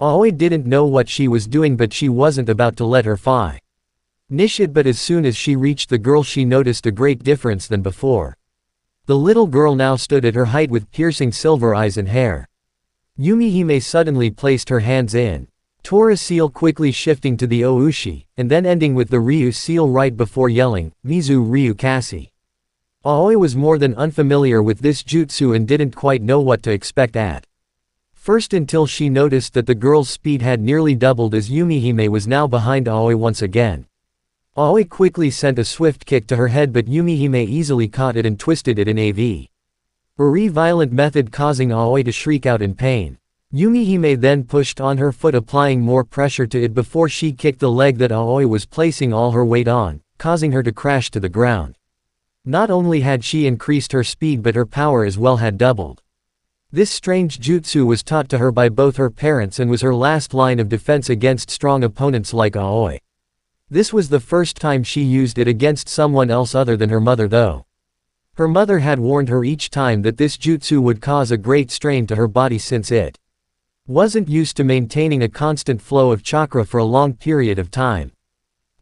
Aoi didn't know what she was doing but she wasn't about to let her finish it but as soon as she reached the girl she noticed a great difference than before. The little girl now stood at her height with piercing silver eyes and hair. Yumihime suddenly placed her hands in Tora seal quickly shifting to the Oushi, and then ending with the Ryu seal right before yelling, Mizu Ryu Kasi. Aoi was more than unfamiliar with this jutsu and didn't quite know what to expect at first until she noticed that the girl's speed had nearly doubled as Yumihime was now behind Aoi once again. Aoi quickly sent a swift kick to her head but Yumihime easily caught it and twisted it in a very violent method causing Aoi to shriek out in pain. Yumihime then pushed on her foot applying more pressure to it before she kicked the leg that Aoi was placing all her weight on, causing her to crash to the ground. Not only had she increased her speed but her power as well had doubled. This strange jutsu was taught to her by both her parents and was her last line of defense against strong opponents like Aoi. This was the first time she used it against someone else other than her mother though. Her mother had warned her each time that this jutsu would cause a great strain to her body since it wasn't used to maintaining a constant flow of chakra for a long period of time.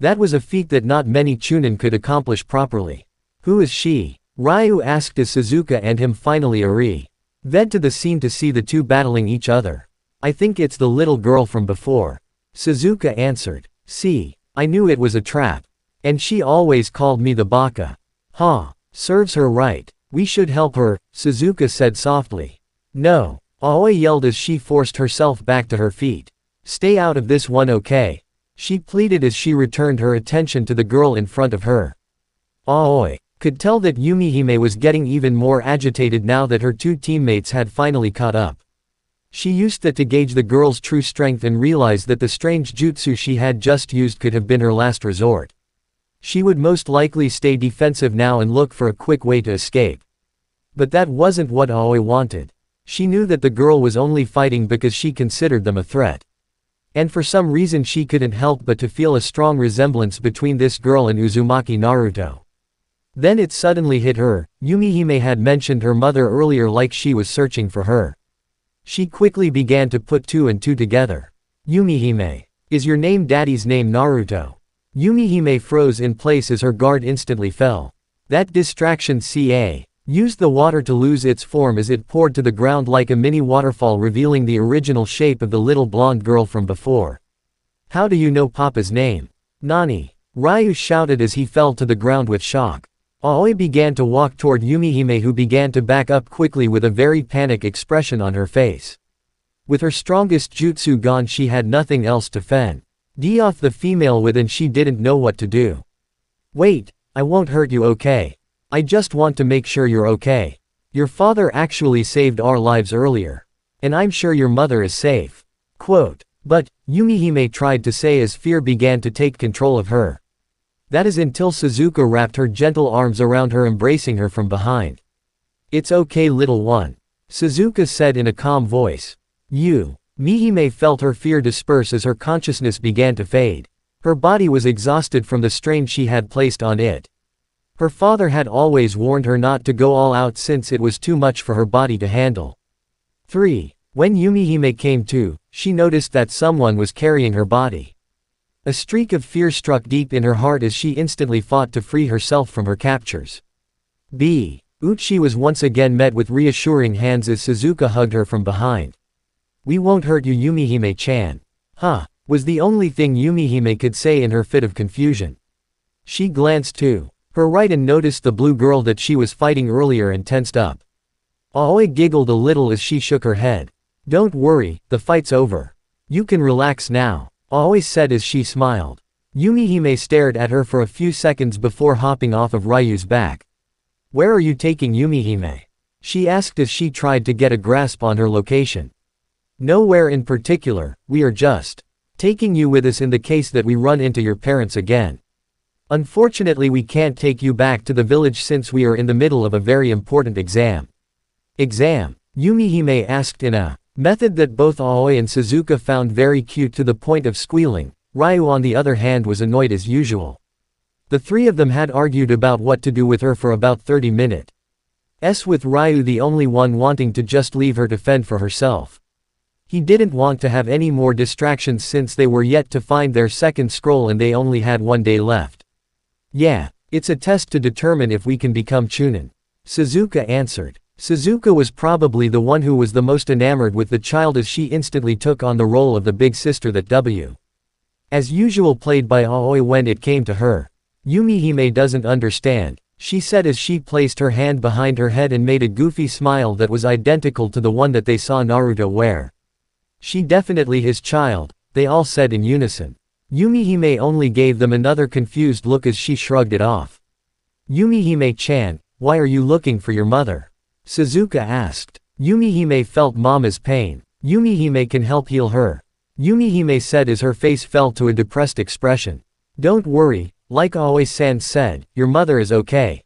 That was a feat that not many chunin could accomplish properly. Who is she? Ryu asked as Suzuka and him finally arrived to the scene to see the two battling each other. I think it's the little girl from before. Suzuka answered. See, I knew it was a trap. And she always called me the baka. Huh, serves her right. We should help her, Suzuka said softly. No. Aoi yelled as she forced herself back to her feet. Stay out of this one okay? She pleaded as she returned her attention to the girl in front of her. Aoi could tell that Yumihime was getting even more agitated now that her two teammates had finally caught up. She used that to gauge the girl's true strength and realized that the strange jutsu she had just used could have been her last resort. She would most likely stay defensive now and look for a quick way to escape. But that wasn't what Aoi wanted. She knew that the girl was only fighting because she considered them a threat. And for some reason she couldn't help but to feel a strong resemblance between this girl and Uzumaki Naruto. Then it suddenly hit her, Yumihime had mentioned her mother earlier like she was searching for her. She quickly began to put two and two together. Yumihime. Is your name daddy's name Naruto? Yumihime froze in place as her guard instantly fell. That distraction used the water to lose its form as it poured to the ground like a mini waterfall revealing the original shape of the little blonde girl from before. How do you know Papa's name? Nani? Ryu shouted as he fell to the ground with shock. Aoi began to walk toward Yumihime who began to back up quickly with a very panicked expression on her face. With her strongest jutsu gone she had nothing else to fend. D off the female with, and she didn't know what to do. Wait, I won't hurt you, okay? I just want to make sure you're okay. Your father actually saved our lives earlier. And I'm sure your mother is safe. Quote. But, Yumihime tried to say as fear began to take control of her. That is until Suzuka wrapped her gentle arms around her, embracing her from behind. It's okay, little one. Suzuka said in a calm voice. Mihime felt her fear disperse as her consciousness began to fade. Her body was exhausted from the strain she had placed on it. Her father had always warned her not to go all out since it was too much for her body to handle. 3. When Yumihime came to, she noticed that someone was carrying her body. A streak of fear struck deep in her heart as she instantly fought to free herself from her captors. Uchi was once again met with reassuring hands as Suzuka hugged her from behind. We won't hurt you, Yumihime-chan. Was the only thing Yumihime could say in her fit of confusion. She glanced to her right and noticed the blue girl that she was fighting earlier and tensed up. Aoi giggled a little as she shook her head. Don't worry, the fight's over. You can relax now, Aoi said as she smiled. Yumihime stared at her for a few seconds before hopping off of Ryu's back. Where are you taking Yumihime? She asked as she tried to get a grasp on her location. Nowhere in particular, we are just taking you with us in the case that we run into your parents again. Unfortunately, we can't take you back to the village since we are in the middle of a very important exam. Exam? Yumihime asked in a method that both Aoi and Suzuka found very cute to the point of squealing. Ryu on the other hand was annoyed as usual. The three of them had argued about what to do with her for about 30 minutes. With Ryu the only one wanting to just leave her to fend for herself. He didn't want to have any more distractions since they were yet to find their second scroll and they only had 1 day left. Yeah, it's a test to determine if we can become Chunin. Suzuka answered. Suzuka was probably the one who was the most enamored with the child as she instantly took on the role of the big sister that as usual played by Aoi when it came to her. Yumihime doesn't understand, she said as she placed her hand behind her head and made a goofy smile that was identical to the one that they saw Naruto wear. She definitely his child, they all said in unison. Yumihime only gave them another confused look as she shrugged it off. Yumihime-chan, why are you looking for your mother? Suzuka asked. Yumihime felt Mama's pain. Yumihime can help heal her. Yumihime said as her face fell to a depressed expression. Don't worry, like Aoi-san said, your mother is okay.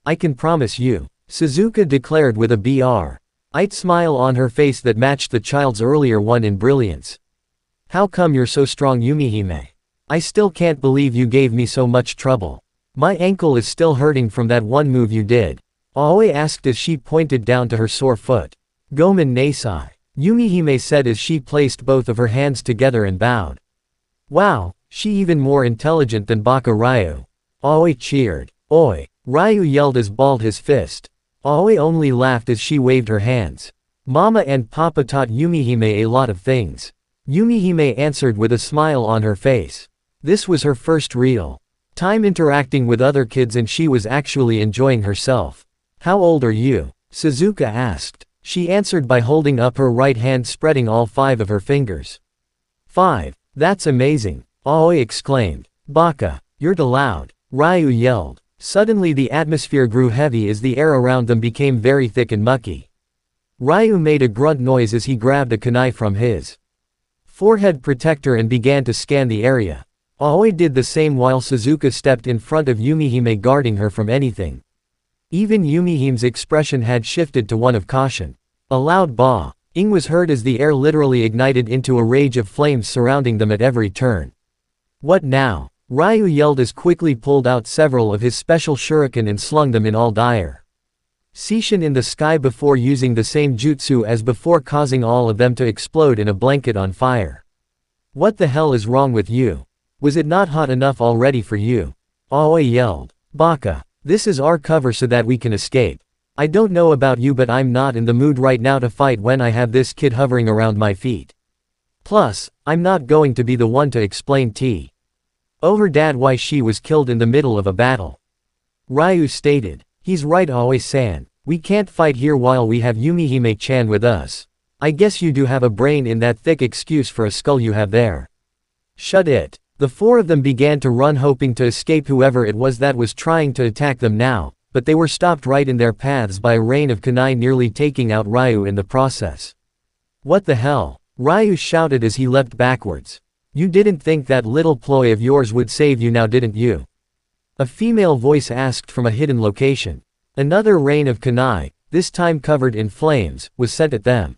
I can promise you, Suzuka declared with a bright smile on her face that matched the child's earlier one in brilliance. How come you're so strong, Yumihime? I still can't believe you gave me so much trouble. My ankle is still hurting from that one move you did. Aoi asked as she pointed down to her sore foot. Gomen Nasai. Yumihime said as she placed both of her hands together and bowed. Wow, she even more intelligent than Baka Ryu. Aoi cheered. Oi! Ryu yelled as balled his fist. Aoi only laughed as she waved her hands. Mama and Papa taught Yumihime a lot of things. Yumihime answered with a smile on her face. This was her first real time interacting with other kids and she was actually enjoying herself. How old are you? Suzuka asked. She answered by holding up her right hand, spreading all 5 of her fingers. 5. That's amazing, Aoi exclaimed. Baka, you're too loud, Ryu yelled. Suddenly the atmosphere grew heavy as the air around them became very thick and mucky. Ryu made a grunt noise as he grabbed a kunai from his forehead protector and began to scan the area. Aoi did the same while Suzuka stepped in front of Yumihime, guarding her from anything. Even Yumihime's expression had shifted to one of caution. A loud ba-ing was heard as the air literally ignited into a rage of flames surrounding them at every turn. What now? Ryu yelled as quickly pulled out several of his special shuriken and slung them in all dire Seishin in the sky before using the same jutsu as before, causing all of them to explode in a blanket on fire. What the hell is wrong with you? Was it not hot enough already for you? Aoi yelled. Baka, this is our cover so that we can escape. I don't know about you but I'm not in the mood right now to fight when I have this kid hovering around my feet. Plus, I'm not going to be the one to explain her dad why she was killed in the middle of a battle. Ryu stated. He's right, Aoi-san. We can't fight here while we have Yumihime-chan with us. I guess you do have a brain in that thick excuse for a skull you have there. Shut it. The four of them began to run, hoping to escape whoever it was that was trying to attack them now, but they were stopped right in their paths by a rain of kunai, nearly taking out Ryu in the process. What the hell? Ryu shouted as he leapt backwards. You didn't think that little ploy of yours would save you now, didn't you? A female voice asked from a hidden location. Another rain of kunai, this time covered in flames, was sent at them.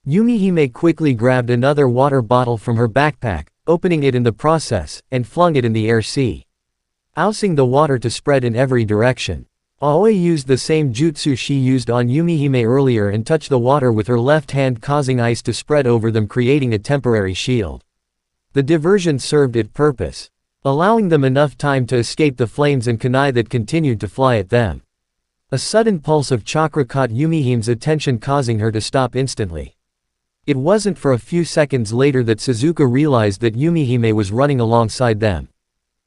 Yumihime quickly grabbed another water bottle from her backpack, opening it in the process, and flung it in the air, ousing the water to spread in every direction. Aoi used the same jutsu she used on Yumihime earlier and touched the water with her left hand, causing ice to spread over them, creating a temporary shield. The diversion served its purpose, allowing them enough time to escape the flames and kunai that continued to fly at them. A sudden pulse of chakra caught Yumihime's attention, causing her to stop instantly. It wasn't for a few seconds later that Suzuka realized that Yumihime was running alongside them.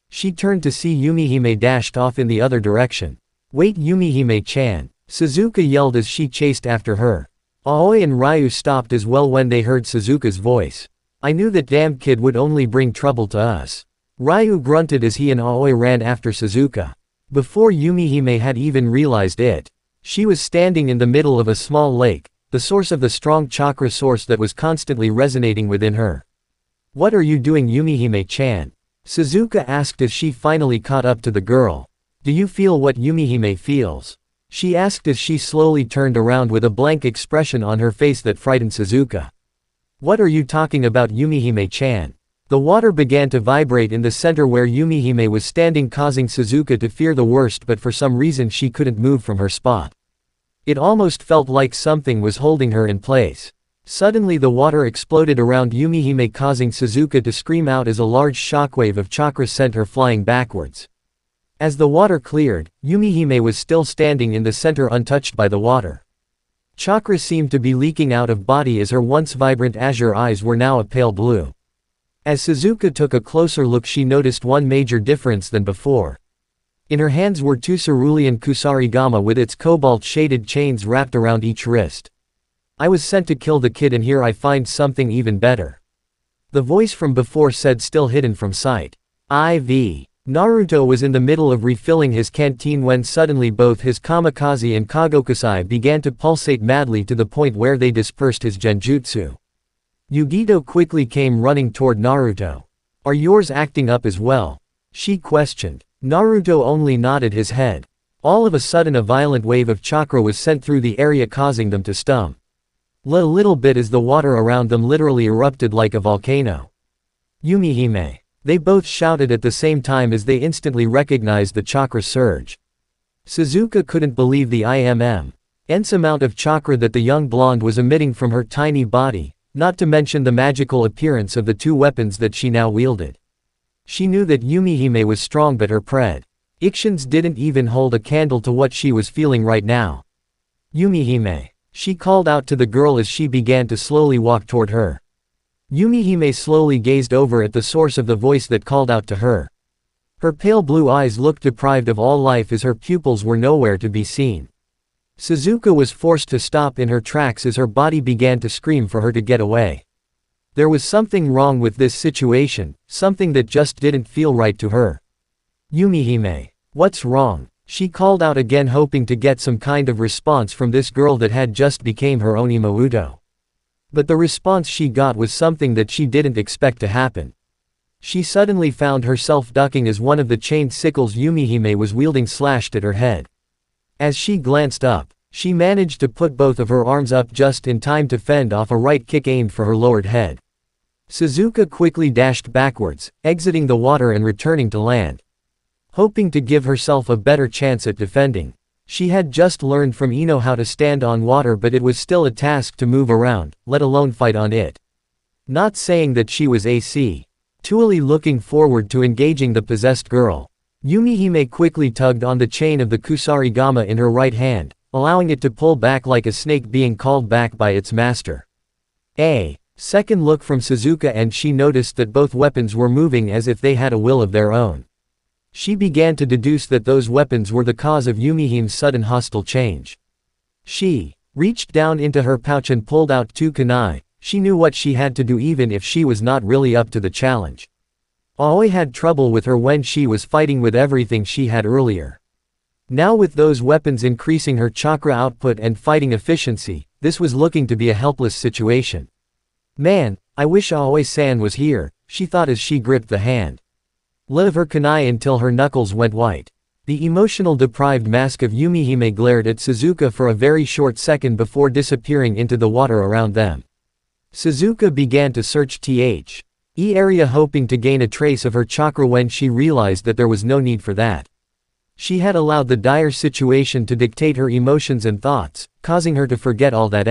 She turned to see Yumihime dashed off in the other direction. Wait, Yumihime-chan! Suzuka yelled as she chased after her. Aoi and Ryu stopped as well when they heard Suzuka's voice. I knew that damn kid would only bring trouble to us. Ryu grunted as he and Aoi ran after Suzuka. Before Yumihime had even realized it, she was standing in the middle of a small lake, the source of the strong chakra source that was constantly resonating within her. What are you doing, Yumihime-chan? Suzuka asked as she finally caught up to the girl. Do you feel what Yumihime feels? She asked as she slowly turned around with a blank expression on her face that frightened Suzuka. What are you talking about, Yumihime-chan? The water began to vibrate in the center where Yumihime was standing, causing Suzuka to fear the worst, but for some reason she couldn't move from her spot. It almost felt like something was holding her in place. Suddenly the water exploded around Yumihime, causing Suzuka to scream out as a large shockwave of chakra sent her flying backwards. As the water cleared, Yumihime was still standing in the center, untouched by the water. Chakra seemed to be leaking out of body as her once vibrant azure eyes were now a pale blue. As Suzuka took a closer look, she noticed one major difference than before. In her hands were two cerulean kusarigama with its cobalt-shaded chains wrapped around each wrist. I was sent to kill the kid, and here I find something even better. The voice from before said, still hidden from sight. IV. Naruto was in the middle of refilling his canteen when suddenly both his kamikaze and kagokusai began to pulsate madly to the point where they dispersed his genjutsu. Yugito quickly came running toward Naruto. Are yours acting up as well? She questioned. Naruto only nodded his head. All of a sudden a violent wave of chakra was sent through the area, causing them to stum. A little bit as the water around them literally erupted like a volcano. Yumihime! They both shouted at the same time as they instantly recognized the chakra surge. Suzuka couldn't believe the immense amount of chakra that the young blonde was emitting from her tiny body, not to mention the magical appearance of the two weapons that she now wielded. She knew that Yumihime was strong, but her predictions didn't even hold a candle to what she was feeling right now. Yumihime! She called out to the girl as she began to slowly walk toward her. Yumihime slowly gazed over at the source of the voice that called out to her. Her pale blue eyes looked deprived of all life as her pupils were nowhere to be seen. Suzuka was forced to stop in her tracks as her body began to scream for her to get away. There was something wrong with this situation, something that just didn't feel right to her. Yumihime! What's wrong? She called out again, hoping to get some kind of response from this girl that had just become her own imouto. But the response she got was something that she didn't expect to happen. She suddenly found herself ducking as one of the chained sickles Yumihime was wielding slashed at her head. As she glanced up, she managed to put both of her arms up just in time to fend off a right kick aimed for her lowered head. Suzuka quickly dashed backwards, exiting the water and returning to land. Hoping to give herself a better chance at defending. She had just learned from Ino how to stand on water, but it was still a task to move around, let alone fight on it. Not saying that she was truly looking forward to engaging the possessed girl. Yumihime quickly tugged on the chain of the kusarigama in her right hand, allowing it to pull back like a snake being called back by its master. A second look from Suzuka and she noticed that both weapons were moving as if they had a will of their own. She began to deduce that those weapons were the cause of Yumihime's sudden hostile change. She reached down into her pouch and pulled out two kunai. She knew what she had to do even if she was not really up to the challenge. Aoi had trouble with her when she was fighting with everything she had earlier. Now with those weapons increasing her chakra output and fighting efficiency, this was looking to be a helpless situation. Man, I wish Aoi-san was here, she thought as she gripped the hand. Of her kunai until her knuckles went white. The emotional deprived mask of Yumihime glared at Suzuka for a very short second before disappearing into the water around them. Suzuka began to search the area hoping to gain a trace of her chakra when she realized that there was no need for that. She had allowed the dire situation to dictate her emotions and thoughts, causing her to forget all that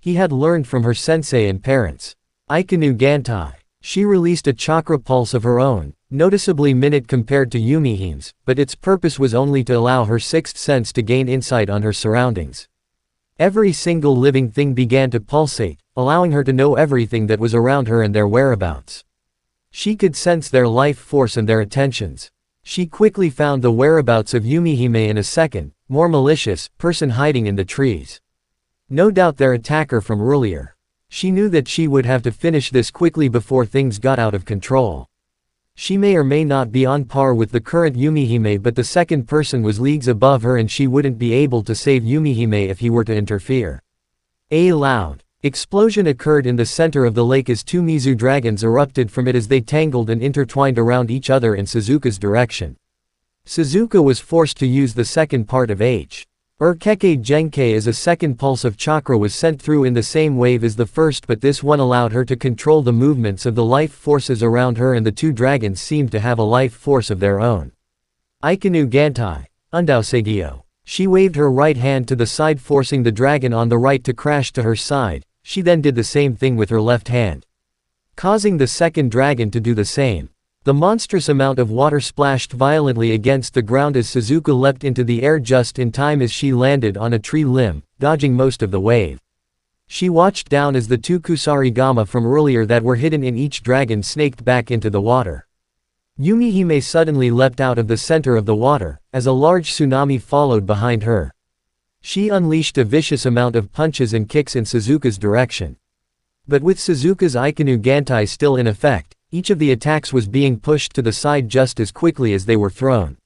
he had learned from her sensei and parents. Aikinu Gantai. She released a chakra pulse of her own, noticeably minute compared to Yumihime's, but its purpose was only to allow her sixth sense to gain insight on her surroundings. Every single living thing began to pulsate, allowing her to know everything that was around her and their whereabouts. She could sense their life force and their attentions. She quickly found the whereabouts of Yumihime in a second, more malicious, person hiding in the trees. No doubt their attacker from earlier. She knew that she would have to finish this quickly before things got out of control. She may or may not be on par with the current Yumihime, but the second person was leagues above her and she wouldn't be able to save Yumihime if he were to interfere. A loud explosion occurred in the center of the lake as two Mizu dragons erupted from it as they tangled and intertwined around each other in Suzuka's direction. Suzuka was forced to use the second part of Urkeke Genkai as a second pulse of chakra was sent through in the same wave as the first, but this one allowed her to control the movements of the life forces around her, and the two dragons seemed to have a life force of their own. Aikinu Gantai. Undausegyo. She waved her right hand to the side, forcing the dragon on the right to crash to her side. She then did the same thing with her left hand, causing the second dragon to do the same. The monstrous amount of water splashed violently against the ground as Suzuka leapt into the air just in time as she landed on a tree limb, dodging most of the wave. She watched down as the two Kusarigama from earlier that were hidden in each dragon snaked back into the water. Yumihime suddenly leapt out of the center of the water, as a large tsunami followed behind her. She unleashed a vicious amount of punches and kicks in Suzuka's direction. But with Suzuka's Aikinu Gantai still in effect, each of the attacks was being pushed to the side just as quickly as they were thrown.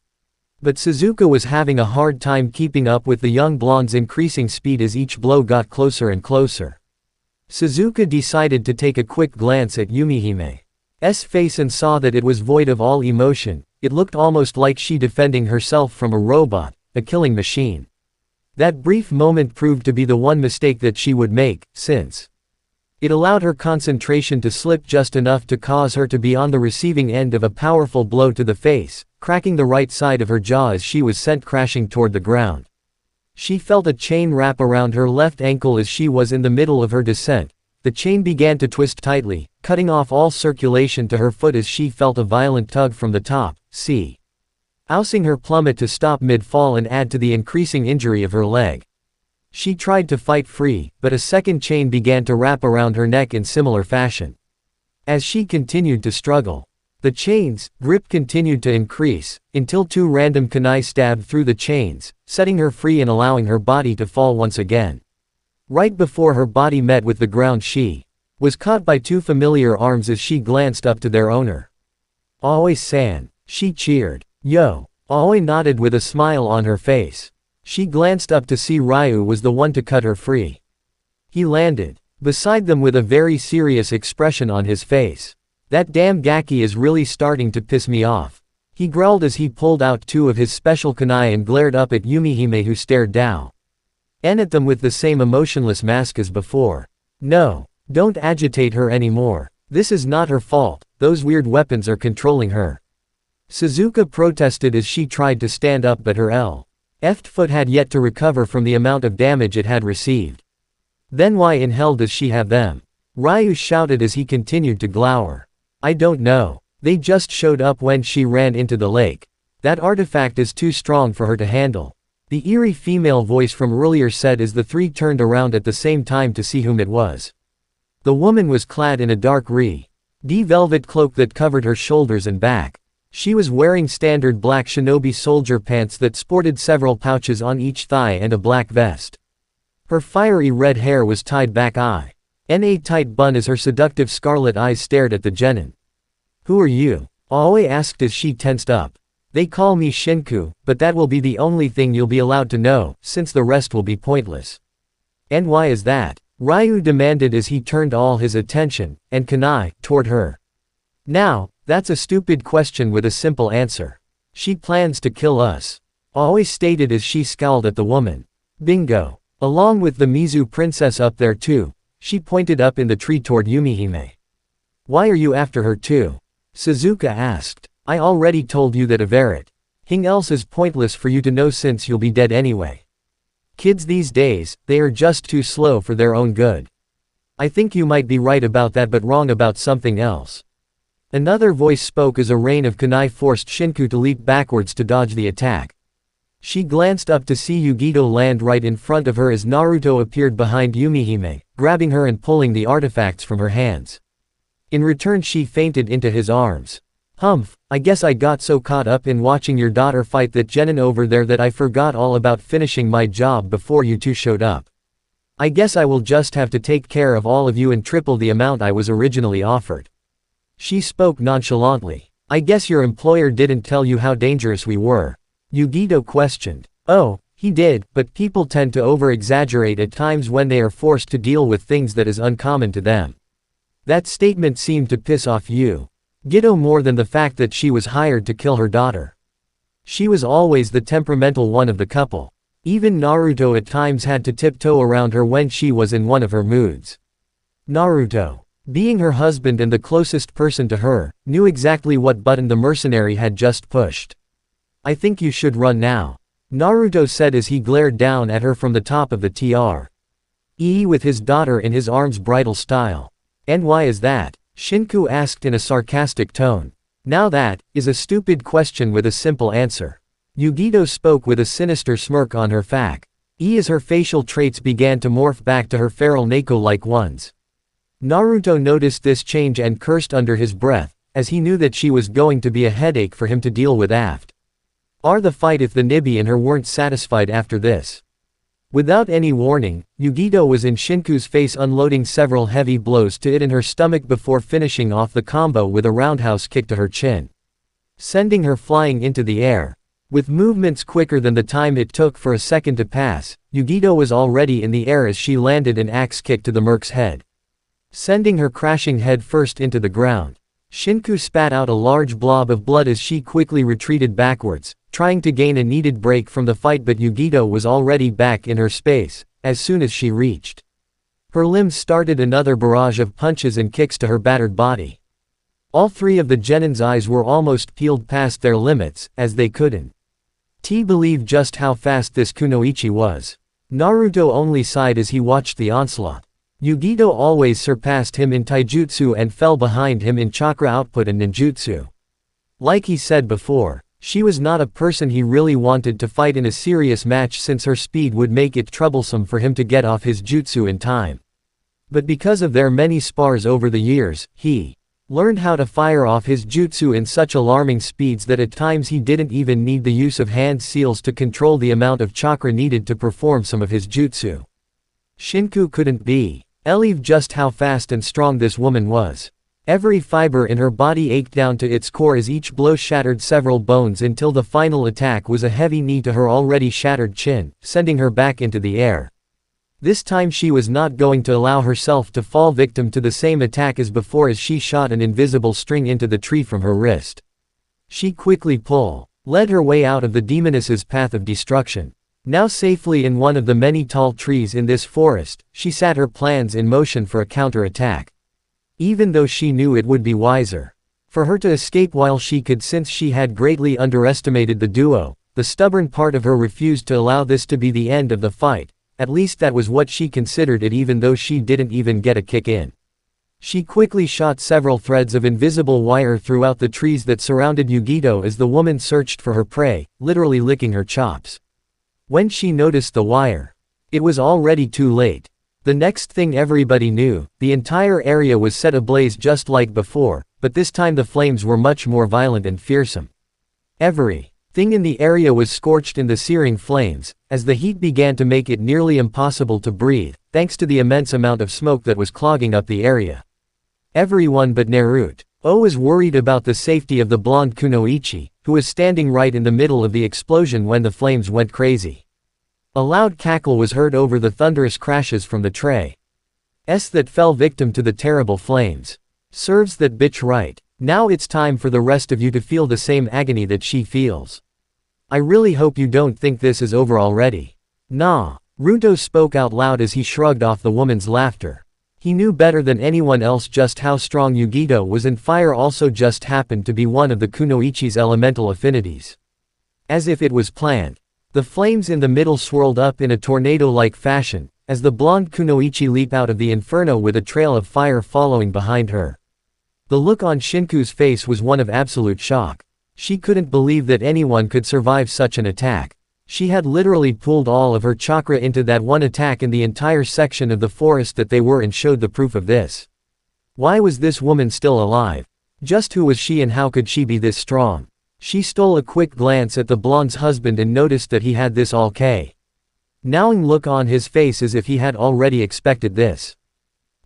But Suzuka was having a hard time keeping up with the young blonde's increasing speed as each blow got closer and closer. Suzuka decided to take a quick glance at Yumihime's face and saw that it was void of all emotion. It looked almost like she defending herself from a robot, a killing machine. That brief moment proved to be the one mistake that she would make, since it allowed her concentration to slip just enough to cause her to be on the receiving end of a powerful blow to the face, cracking the right side of her jaw as she was sent crashing toward the ground. She felt a chain wrap around her left ankle as she was in the middle of her descent. The chain began to twist tightly, cutting off all circulation to her foot as she felt a violent tug from the top, ousing her plummet to stop mid-fall and add to the increasing injury of her leg. She tried to fight free, but a second chain began to wrap around her neck in similar fashion. As she continued to struggle, the chain's grip continued to increase, until two random kunai stabbed through the chains, setting her free and allowing her body to fall once again. Right before her body met with the ground, she was caught by two familiar arms as she glanced up to their owner. Aoi-san, she cheered. Yo! Aoi nodded with a smile on her face. She glanced up to see Ryu was the one to cut her free. He landed beside them with a very serious expression on his face. That damn Gaki is really starting to piss me off. He growled as he pulled out two of his special kunai and glared up at Yumihime, who stared down at them with the same emotionless mask as before. No, don't agitate her anymore. This is not her fault, those weird weapons are controlling her. Suzuka protested as she tried to stand up, but her left foot had yet to recover from the amount of damage it had received. Then why in hell does she have them? Ryu shouted as he continued to glower. I don't know. They just showed up when she ran into the lake. That artifact is too strong for her to handle. The eerie female voice from earlier said as the three turned around at the same time to see whom it was. The woman was clad in a dark red velvet cloak that covered her shoulders and back. She was wearing standard black shinobi soldier pants that sported several pouches on each thigh and a black vest. Her fiery red hair was tied back in a tight bun as her seductive scarlet eyes stared at the genin Who are you? Aoi asked as she tensed up. They call me Shinku, but that will be the only thing you'll be allowed to know, since the rest will be pointless. And why is that? Ryu demanded as he turned all his attention, and kunai, toward her. Now, that's a stupid question with a simple answer. She plans to kill us. Aoi stated as she scowled at the woman. Bingo. Along with the Mizu princess up there too. She pointed up in the tree toward Yumihime. Why are you after her too? Suzuka asked. I already told you that everything else is pointless for you to know since you'll be dead anyway. Kids these days, they are just too slow for their own good. I think you might be right about that but wrong about something else. Another voice spoke as a rain of kunai forced Shinku to leap backwards to dodge the attack. She glanced up to see Yugito land right in front of her as Naruto appeared behind Yumihime, grabbing her and pulling the artifacts from her hands. In return she fainted into his arms. Humph, I guess I got so caught up in watching your daughter fight that genin over there that I forgot all about finishing my job before you two showed up. I guess I will just have to take care of all of you and triple the amount I was originally offered. She spoke nonchalantly. I guess your employer didn't tell you how dangerous we were. Yugito questioned. Oh, he did, but people tend to over-exaggerate at times when they are forced to deal with things that is uncommon to them. That statement seemed to piss off Yugito more than the fact that she was hired to kill her daughter. She was always the temperamental one of the couple. Even Naruto at times had to tiptoe around her when she was in one of her moods. Naruto, being her husband and the closest person to her, knew exactly what button the mercenary had just pushed. I think you should run now, Naruto said as he glared down at her from the top of the TRE with his daughter in his arms bridal style. And why is that? Shinku asked in a sarcastic tone. Now that is a stupid question with a simple answer. Yugito spoke with a sinister smirk on her face. As her facial traits began to morph back to her feral Neko-like ones. Naruto noticed this change and cursed under his breath, as he knew that she was going to be a headache for him to deal with after the fight if the Nibi and her weren't satisfied after this. Without any warning, Yugito was in Shinku's face unloading several heavy blows to it in her stomach before finishing off the combo with a roundhouse kick to her chin, sending her flying into the air. With movements quicker than the time it took for a second to pass, Yugito was already in the air as she landed an axe kick to the merc's head, sending her crashing head first into the ground. Shinku spat out a large blob of blood as she quickly retreated backwards, trying to gain a needed break from the fight, but Yugito was already back in her space. As soon as she reached her limbs started another barrage of punches and kicks to her battered body. All three of the genin's eyes were almost peeled past their limits, as they couldn't believe just how fast this kunoichi was. Naruto only sighed as he watched the onslaught. Yugito always surpassed him in taijutsu and fell behind him in chakra output and ninjutsu. Like he said before, she was not a person he really wanted to fight in a serious match since her speed would make it troublesome for him to get off his jutsu in time. But because of their many spars over the years, he learned how to fire off his jutsu in such alarming speeds that at times he didn't even need the use of hand seals to control the amount of chakra needed to perform some of his jutsu. Shinku couldn't believe just how fast and strong this woman was. Every fiber in her body ached down to its core as each blow shattered several bones until the final attack was a heavy knee to her already shattered chin, sending her back into the air. This time she was not going to allow herself to fall victim to the same attack as before as she shot an invisible string into the tree from her wrist. She quickly led her way out of the demoness's path of destruction. Now safely in one of the many tall trees in this forest, she set her plans in motion for a counter-attack. Even though she knew it would be wiser for her to escape while she could, since she had greatly underestimated the duo, the stubborn part of her refused to allow this to be the end of the fight. At least that was what she considered it, even though she didn't even get a kick in. She quickly shot several threads of invisible wire throughout the trees that surrounded Yugito as the woman searched for her prey, literally licking her chops. When she noticed the wire, it was already too late. The next thing everybody knew, the entire area was set ablaze just like before, but this time the flames were much more violent and fearsome. Everything in the area was scorched in the searing flames, as the heat began to make it nearly impossible to breathe, thanks to the immense amount of smoke that was clogging up the area. Everyone but Naruto O was worried about the safety of the blonde kunoichi, who was standing right in the middle of the explosion when the flames went crazy. A loud cackle was heard over the thunderous crashes from the trays that fell victim to the terrible flames. Serves that bitch right. Now it's time for the rest of you to feel the same agony that she feels. I really hope you don't think this is over already. Nah. Ruto spoke out loud as he shrugged off the woman's laughter. He knew better than anyone else just how strong Yugito was, and fire also just happened to be one of the kunoichi's elemental affinities. As if it was planned, the flames in the middle swirled up in a tornado-like fashion, as the blonde kunoichi leaped out of the inferno with a trail of fire following behind her. The look on Shinku's face was one of absolute shock. She couldn't believe that anyone could survive such an attack. She had literally pulled all of her chakra into that one attack, and the entire section of the forest that they were in showed the proof of this. Why was this woman still alive? Just who was she and how could she be this strong? She stole a quick glance at the blonde's husband and noticed that he had this all knowing look on his face as if he had already expected this.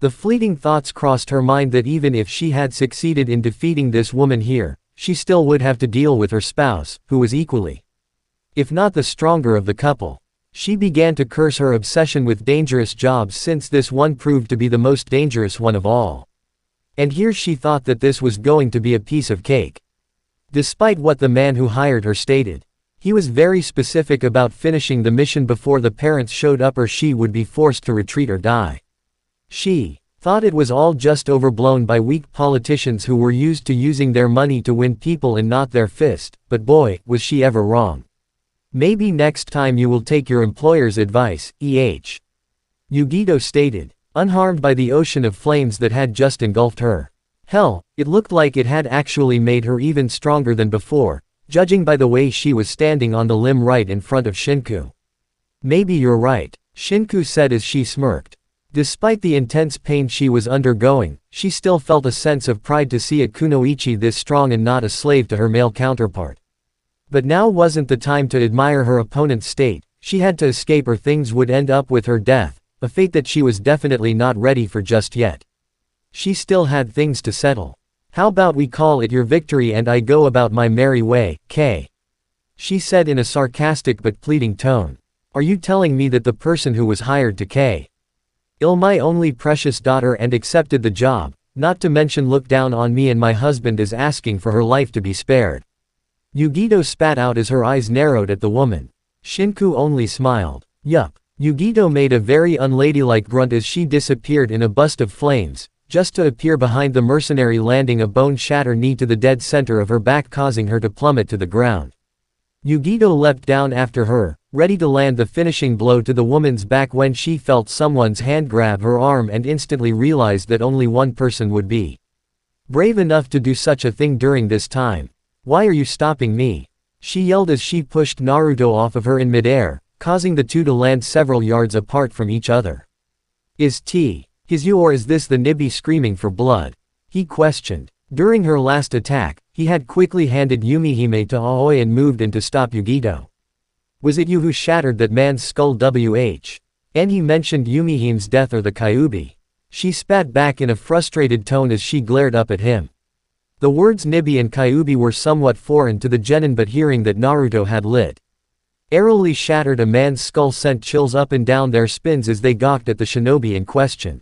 The fleeting thoughts crossed her mind that even if she had succeeded in defeating this woman here, she still would have to deal with her spouse, who was equally, if not the stronger of the couple. She began to curse her obsession with dangerous jobs, since this one proved to be the most dangerous one of all. And here she thought that this was going to be a piece of cake. Despite what the man who hired her stated, he was very specific about finishing the mission before the parents showed up, or she would be forced to retreat or die. She thought it was all just overblown by weak politicians who were used to using their money to win people and not their fist, but boy, was she ever wrong. Maybe next time you will take your employer's advice, Yugito stated, unharmed by the ocean of flames that had just engulfed her. Hell, it looked like it had actually made her even stronger than before, judging by the way she was standing on the limb right in front of Shinku. Maybe you're right, Shinku said as she smirked. Despite the intense pain she was undergoing, she still felt a sense of pride to see a kunoichi this strong and not a slave to her male counterpart. But now wasn't the time to admire her opponent's state. She had to escape or things would end up with her death, a fate that she was definitely not ready for just yet. She still had things to settle. How about we call it your victory and I go about my merry way, she said in a sarcastic but pleading tone. Are you telling me that the person who was hired to ill my only precious daughter and accepted the job, not to mention look down on me and my husband, is asking for her life to be spared? Yugito spat out as her eyes narrowed at the woman. Shinku only smiled. Yup. Yugito made a very unladylike grunt as she disappeared in a burst of flames, just to appear behind the mercenary, landing a bone-shatter knee to the dead center of her back, causing her to plummet to the ground. Yugito leapt down after her, ready to land the finishing blow to the woman's back when she felt someone's hand grab her arm and instantly realized that only one person would be brave enough to do such a thing during this time. Why are you stopping me? She yelled as she pushed Naruto off of her in midair, causing the two to land several yards apart from each other. Is you, or is this the Nibi screaming for blood? He questioned. During her last attack, he had quickly handed Yumihime to Aoi and moved in to stop Yugito. Was it you who shattered that man's skull? And he mentioned Yumihime's death or the Kyuubi. She spat back in a frustrated tone as she glared up at him. The words Nibi and Kyuubi were somewhat foreign to the genin, but hearing that Naruto had literally shattered a man's skull sent chills up and down their spines as they gawked at the shinobi in question.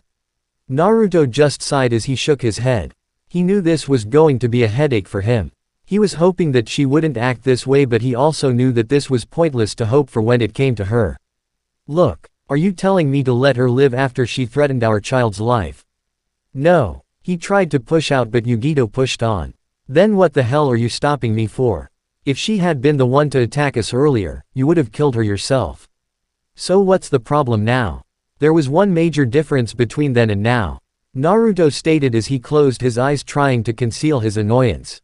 Naruto just sighed as he shook his head. He knew this was going to be a headache for him. He was hoping that she wouldn't act this way, but he also knew that this was pointless to hope for when it came to her. Look, are you telling me to let her live after she threatened our child's life? No. He tried to push out, but Yugito pushed on. Then what the hell are you stopping me for? If she had been the one to attack us earlier, you would have killed her yourself. So what's the problem now? There was one major difference between then and now, Naruto stated as he closed his eyes, trying to conceal his annoyance.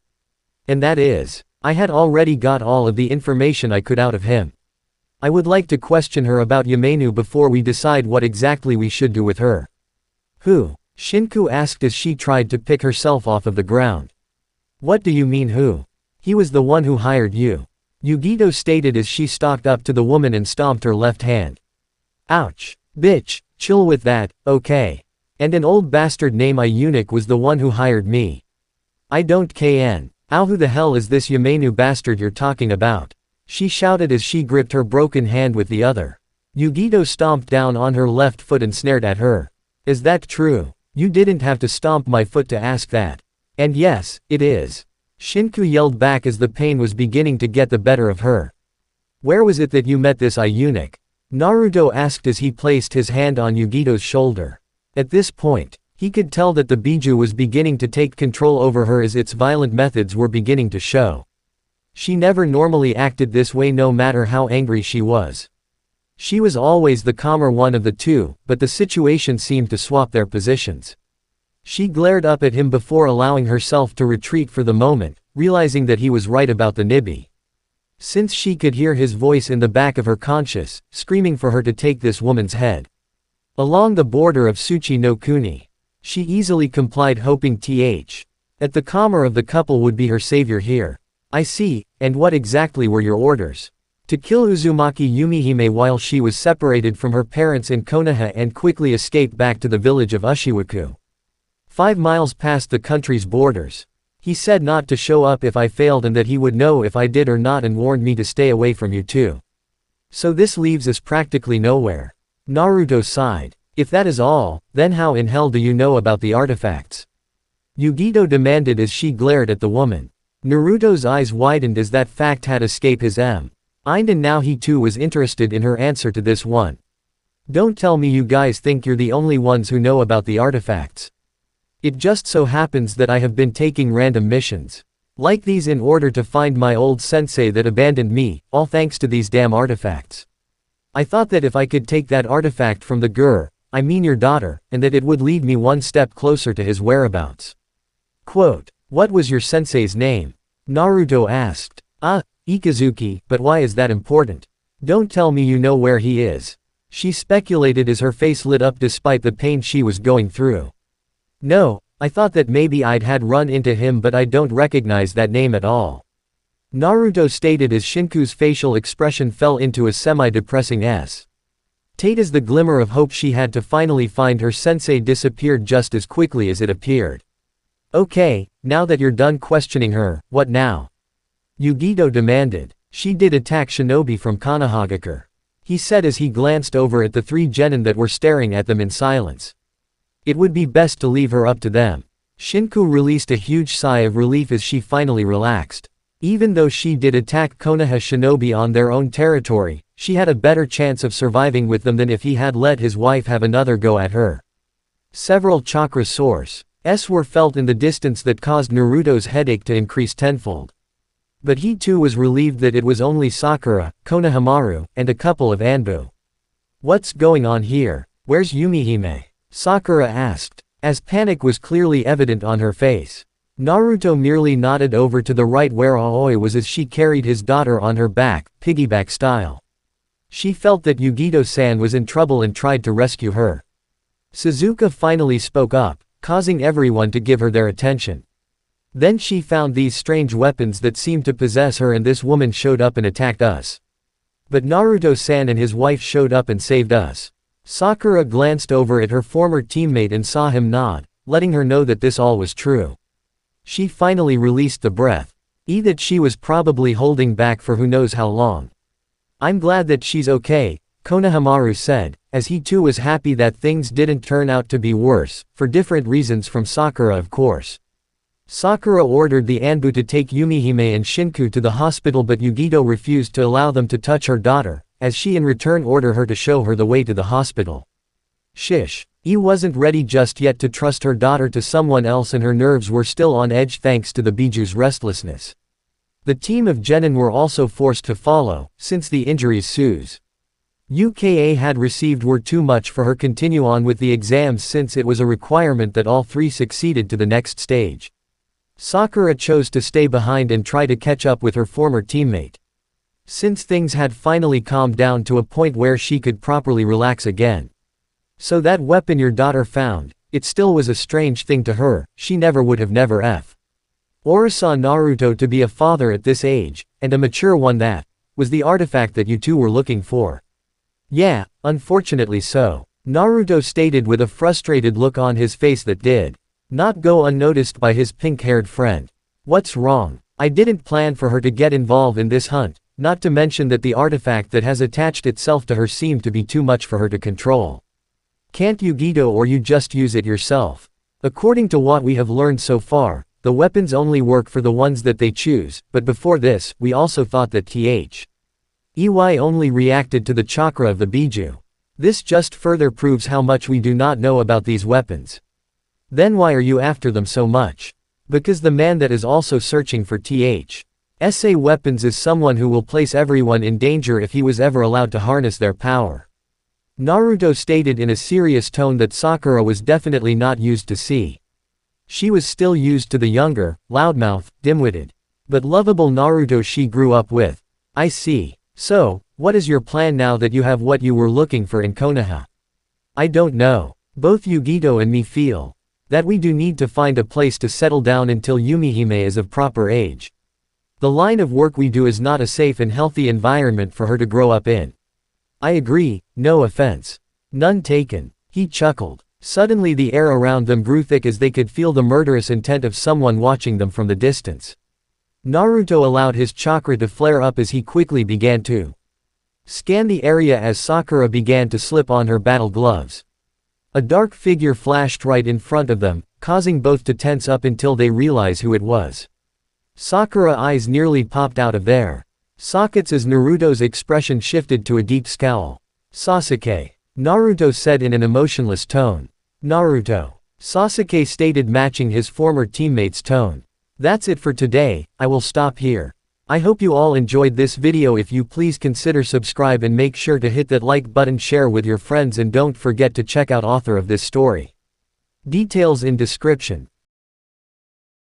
And that is, I had already got all of the information I could out of him. I would like to question her about Yamenu before we decide what exactly we should do with her. Who? Shinku asked as she tried to pick herself off of the ground. What do you mean who? He was the one who hired you. Yugito stated as she stalked up to the woman and stomped her left hand. Ouch. Bitch, chill with that, okay. And an old bastard named eunuch was the one who hired me. I don't kn. Ow, who the hell is this Yamenu bastard you're talking about? She shouted as she gripped her broken hand with the other. Yugito stomped down on her left foot and snared at her. Is that true? You didn't have to stomp my foot to ask that. And yes, it is. Shinku yelled back as the pain was beginning to get the better of her. Where was it that you met this eunuch? Naruto asked as he placed his hand on Yugito's shoulder. At this point, he could tell that the Biju was beginning to take control over her as its violent methods were beginning to show. She never normally acted this way no matter how angry she was. She was always the calmer one of the two, but the situation seemed to swap their positions. She glared up at him before allowing herself to retreat for the moment, realizing that he was right about the Nibi. Since she could hear his voice in the back of her conscious, screaming for her to take this woman's head. Along the border of Tsuchi no Kuni. She easily complied, hoping that the calmer of the couple would be her savior here. I see, and what exactly were your orders? To kill Uzumaki Yumihime while she was separated from her parents in Konoha and quickly escape back to the village of Ushiwaku. 5 miles past the country's borders. He said not to show up if I failed and that he would know if I did or not and warned me to stay away from you too. So this leaves us practically nowhere. Naruto sighed. If that is all, then how in hell do you know about the artifacts? Yugito demanded as she glared at the woman. Naruto's eyes widened as that fact had escaped his mind, and now he too was interested in her answer to this one. Don't tell me you guys think you're the only ones who know about the artifacts. It just so happens that I have been taking random missions like these in order to find my old sensei that abandoned me, all thanks to these damn artifacts. I thought that if I could take that artifact from the girl, I mean your daughter, and that it would lead me one step closer to his whereabouts. Quote, what was your sensei's name? Naruto asked. Ikazuki, but why is that important? Don't tell me you know where he is. She speculated as her face lit up despite the pain she was going through. No, I thought that maybe I'd had run into him but I don't recognize that name at all. Naruto stated as Shinku's facial expression fell into a semi-depressing S. As the glimmer of hope she had to finally find her sensei disappeared just as quickly as it appeared. Okay, now that you're done questioning her, what now? Yugito demanded. She did attack shinobi from Konohagakure. He said as he glanced over at the 3 genin that were staring at them in silence. It would be best to leave her up to them. Shinku released a huge sigh of relief as she finally relaxed. Even though she did attack Konoha shinobi on their own territory, she had a better chance of surviving with them than if he had let his wife have another go at her. Several chakra sources were felt in the distance that caused Naruto's headache to increase tenfold. But he too was relieved that it was only Sakura, Konohamaru, and a couple of Anbu. What's going on here? Where's Yumihime? Sakura asked, as panic was clearly evident on her face. Naruto merely nodded over to the right where Aoi was as she carried his daughter on her back, piggyback style. She felt that Yugito-san was in trouble and tried to rescue her. Suzuka finally spoke up, causing everyone to give her their attention. Then she found these strange weapons that seemed to possess her and this woman showed up and attacked us. But Naruto-san and his wife showed up and saved us. Sakura glanced over at her former teammate and saw him nod, letting her know that this all was true. She finally released the breath. That she was probably holding back for who knows how long. I'm glad that she's okay, Konohamaru said, as he too was happy that things didn't turn out to be worse, for different reasons from Sakura of course. Sakura ordered the Anbu to take Yumihime and Shinku to the hospital but Yugito refused to allow them to touch her daughter, as she in return ordered her to show her the way to the hospital. Shish. Wasn't ready just yet to trust her daughter to someone else and her nerves were still on edge thanks to the Biju's restlessness. The team of genin were also forced to follow, since the injuries Suze UKA had received were too much for her continue on with the exams since it was a requirement that all 3 succeeded to the next stage. Sakura chose to stay behind and try to catch up with her former teammate. Since things had finally calmed down to a point where she could properly relax again. So that weapon your daughter found, it still was a strange thing to her, she never would have or saw Naruto to be a father at this age, and a mature one that, was the artifact that you two were looking for. Yeah, unfortunately so. Naruto stated with a frustrated look on his face that did. not go unnoticed by his pink-haired friend. What's wrong? I didn't plan for her to get involved in this hunt, not to mention that the artifact that has attached itself to her seemed to be too much for her to control. Can't Yugito or you just use it yourself? According to what we have learned so far, the weapons only work for the ones that they choose, but before this, we also thought that EY only reacted to the chakra of the Biju. This just further proves how much we do not know about these weapons. Then why are you after them so much? Because the man that is also searching for SA weapons is someone who will place everyone in danger if he was ever allowed to harness their power. Naruto stated in a serious tone that Sakura was definitely not used to see. She was still used to the younger, loudmouth, dim-witted, but lovable Naruto she grew up with. I see. So, what is your plan now that you have what you were looking for in Konoha? I don't know. Both Yugito and me feel that we do need to find a place to settle down until Yumihime is of proper age. The line of work we do is not a safe and healthy environment for her to grow up in. I agree, no offense. None taken. He chuckled. Suddenly the air around them grew thick as they could feel the murderous intent of someone watching them from the distance. Naruto allowed his chakra to flare up as he quickly began to scan the area as Sakura began to slip on her battle gloves. A dark figure flashed right in front of them, causing both to tense up until they realize who it was. Sakura's eyes nearly popped out of their sockets as Naruto's expression shifted to a deep scowl. Sasuke, Naruto said in an emotionless tone. Naruto, Sasuke stated, matching his former teammate's tone. That's it for today, I will stop here. I hope you all enjoyed this video. If you please consider subscribe and make sure to hit that like button, share with your friends, and don't forget to check out author of this story. Details in description.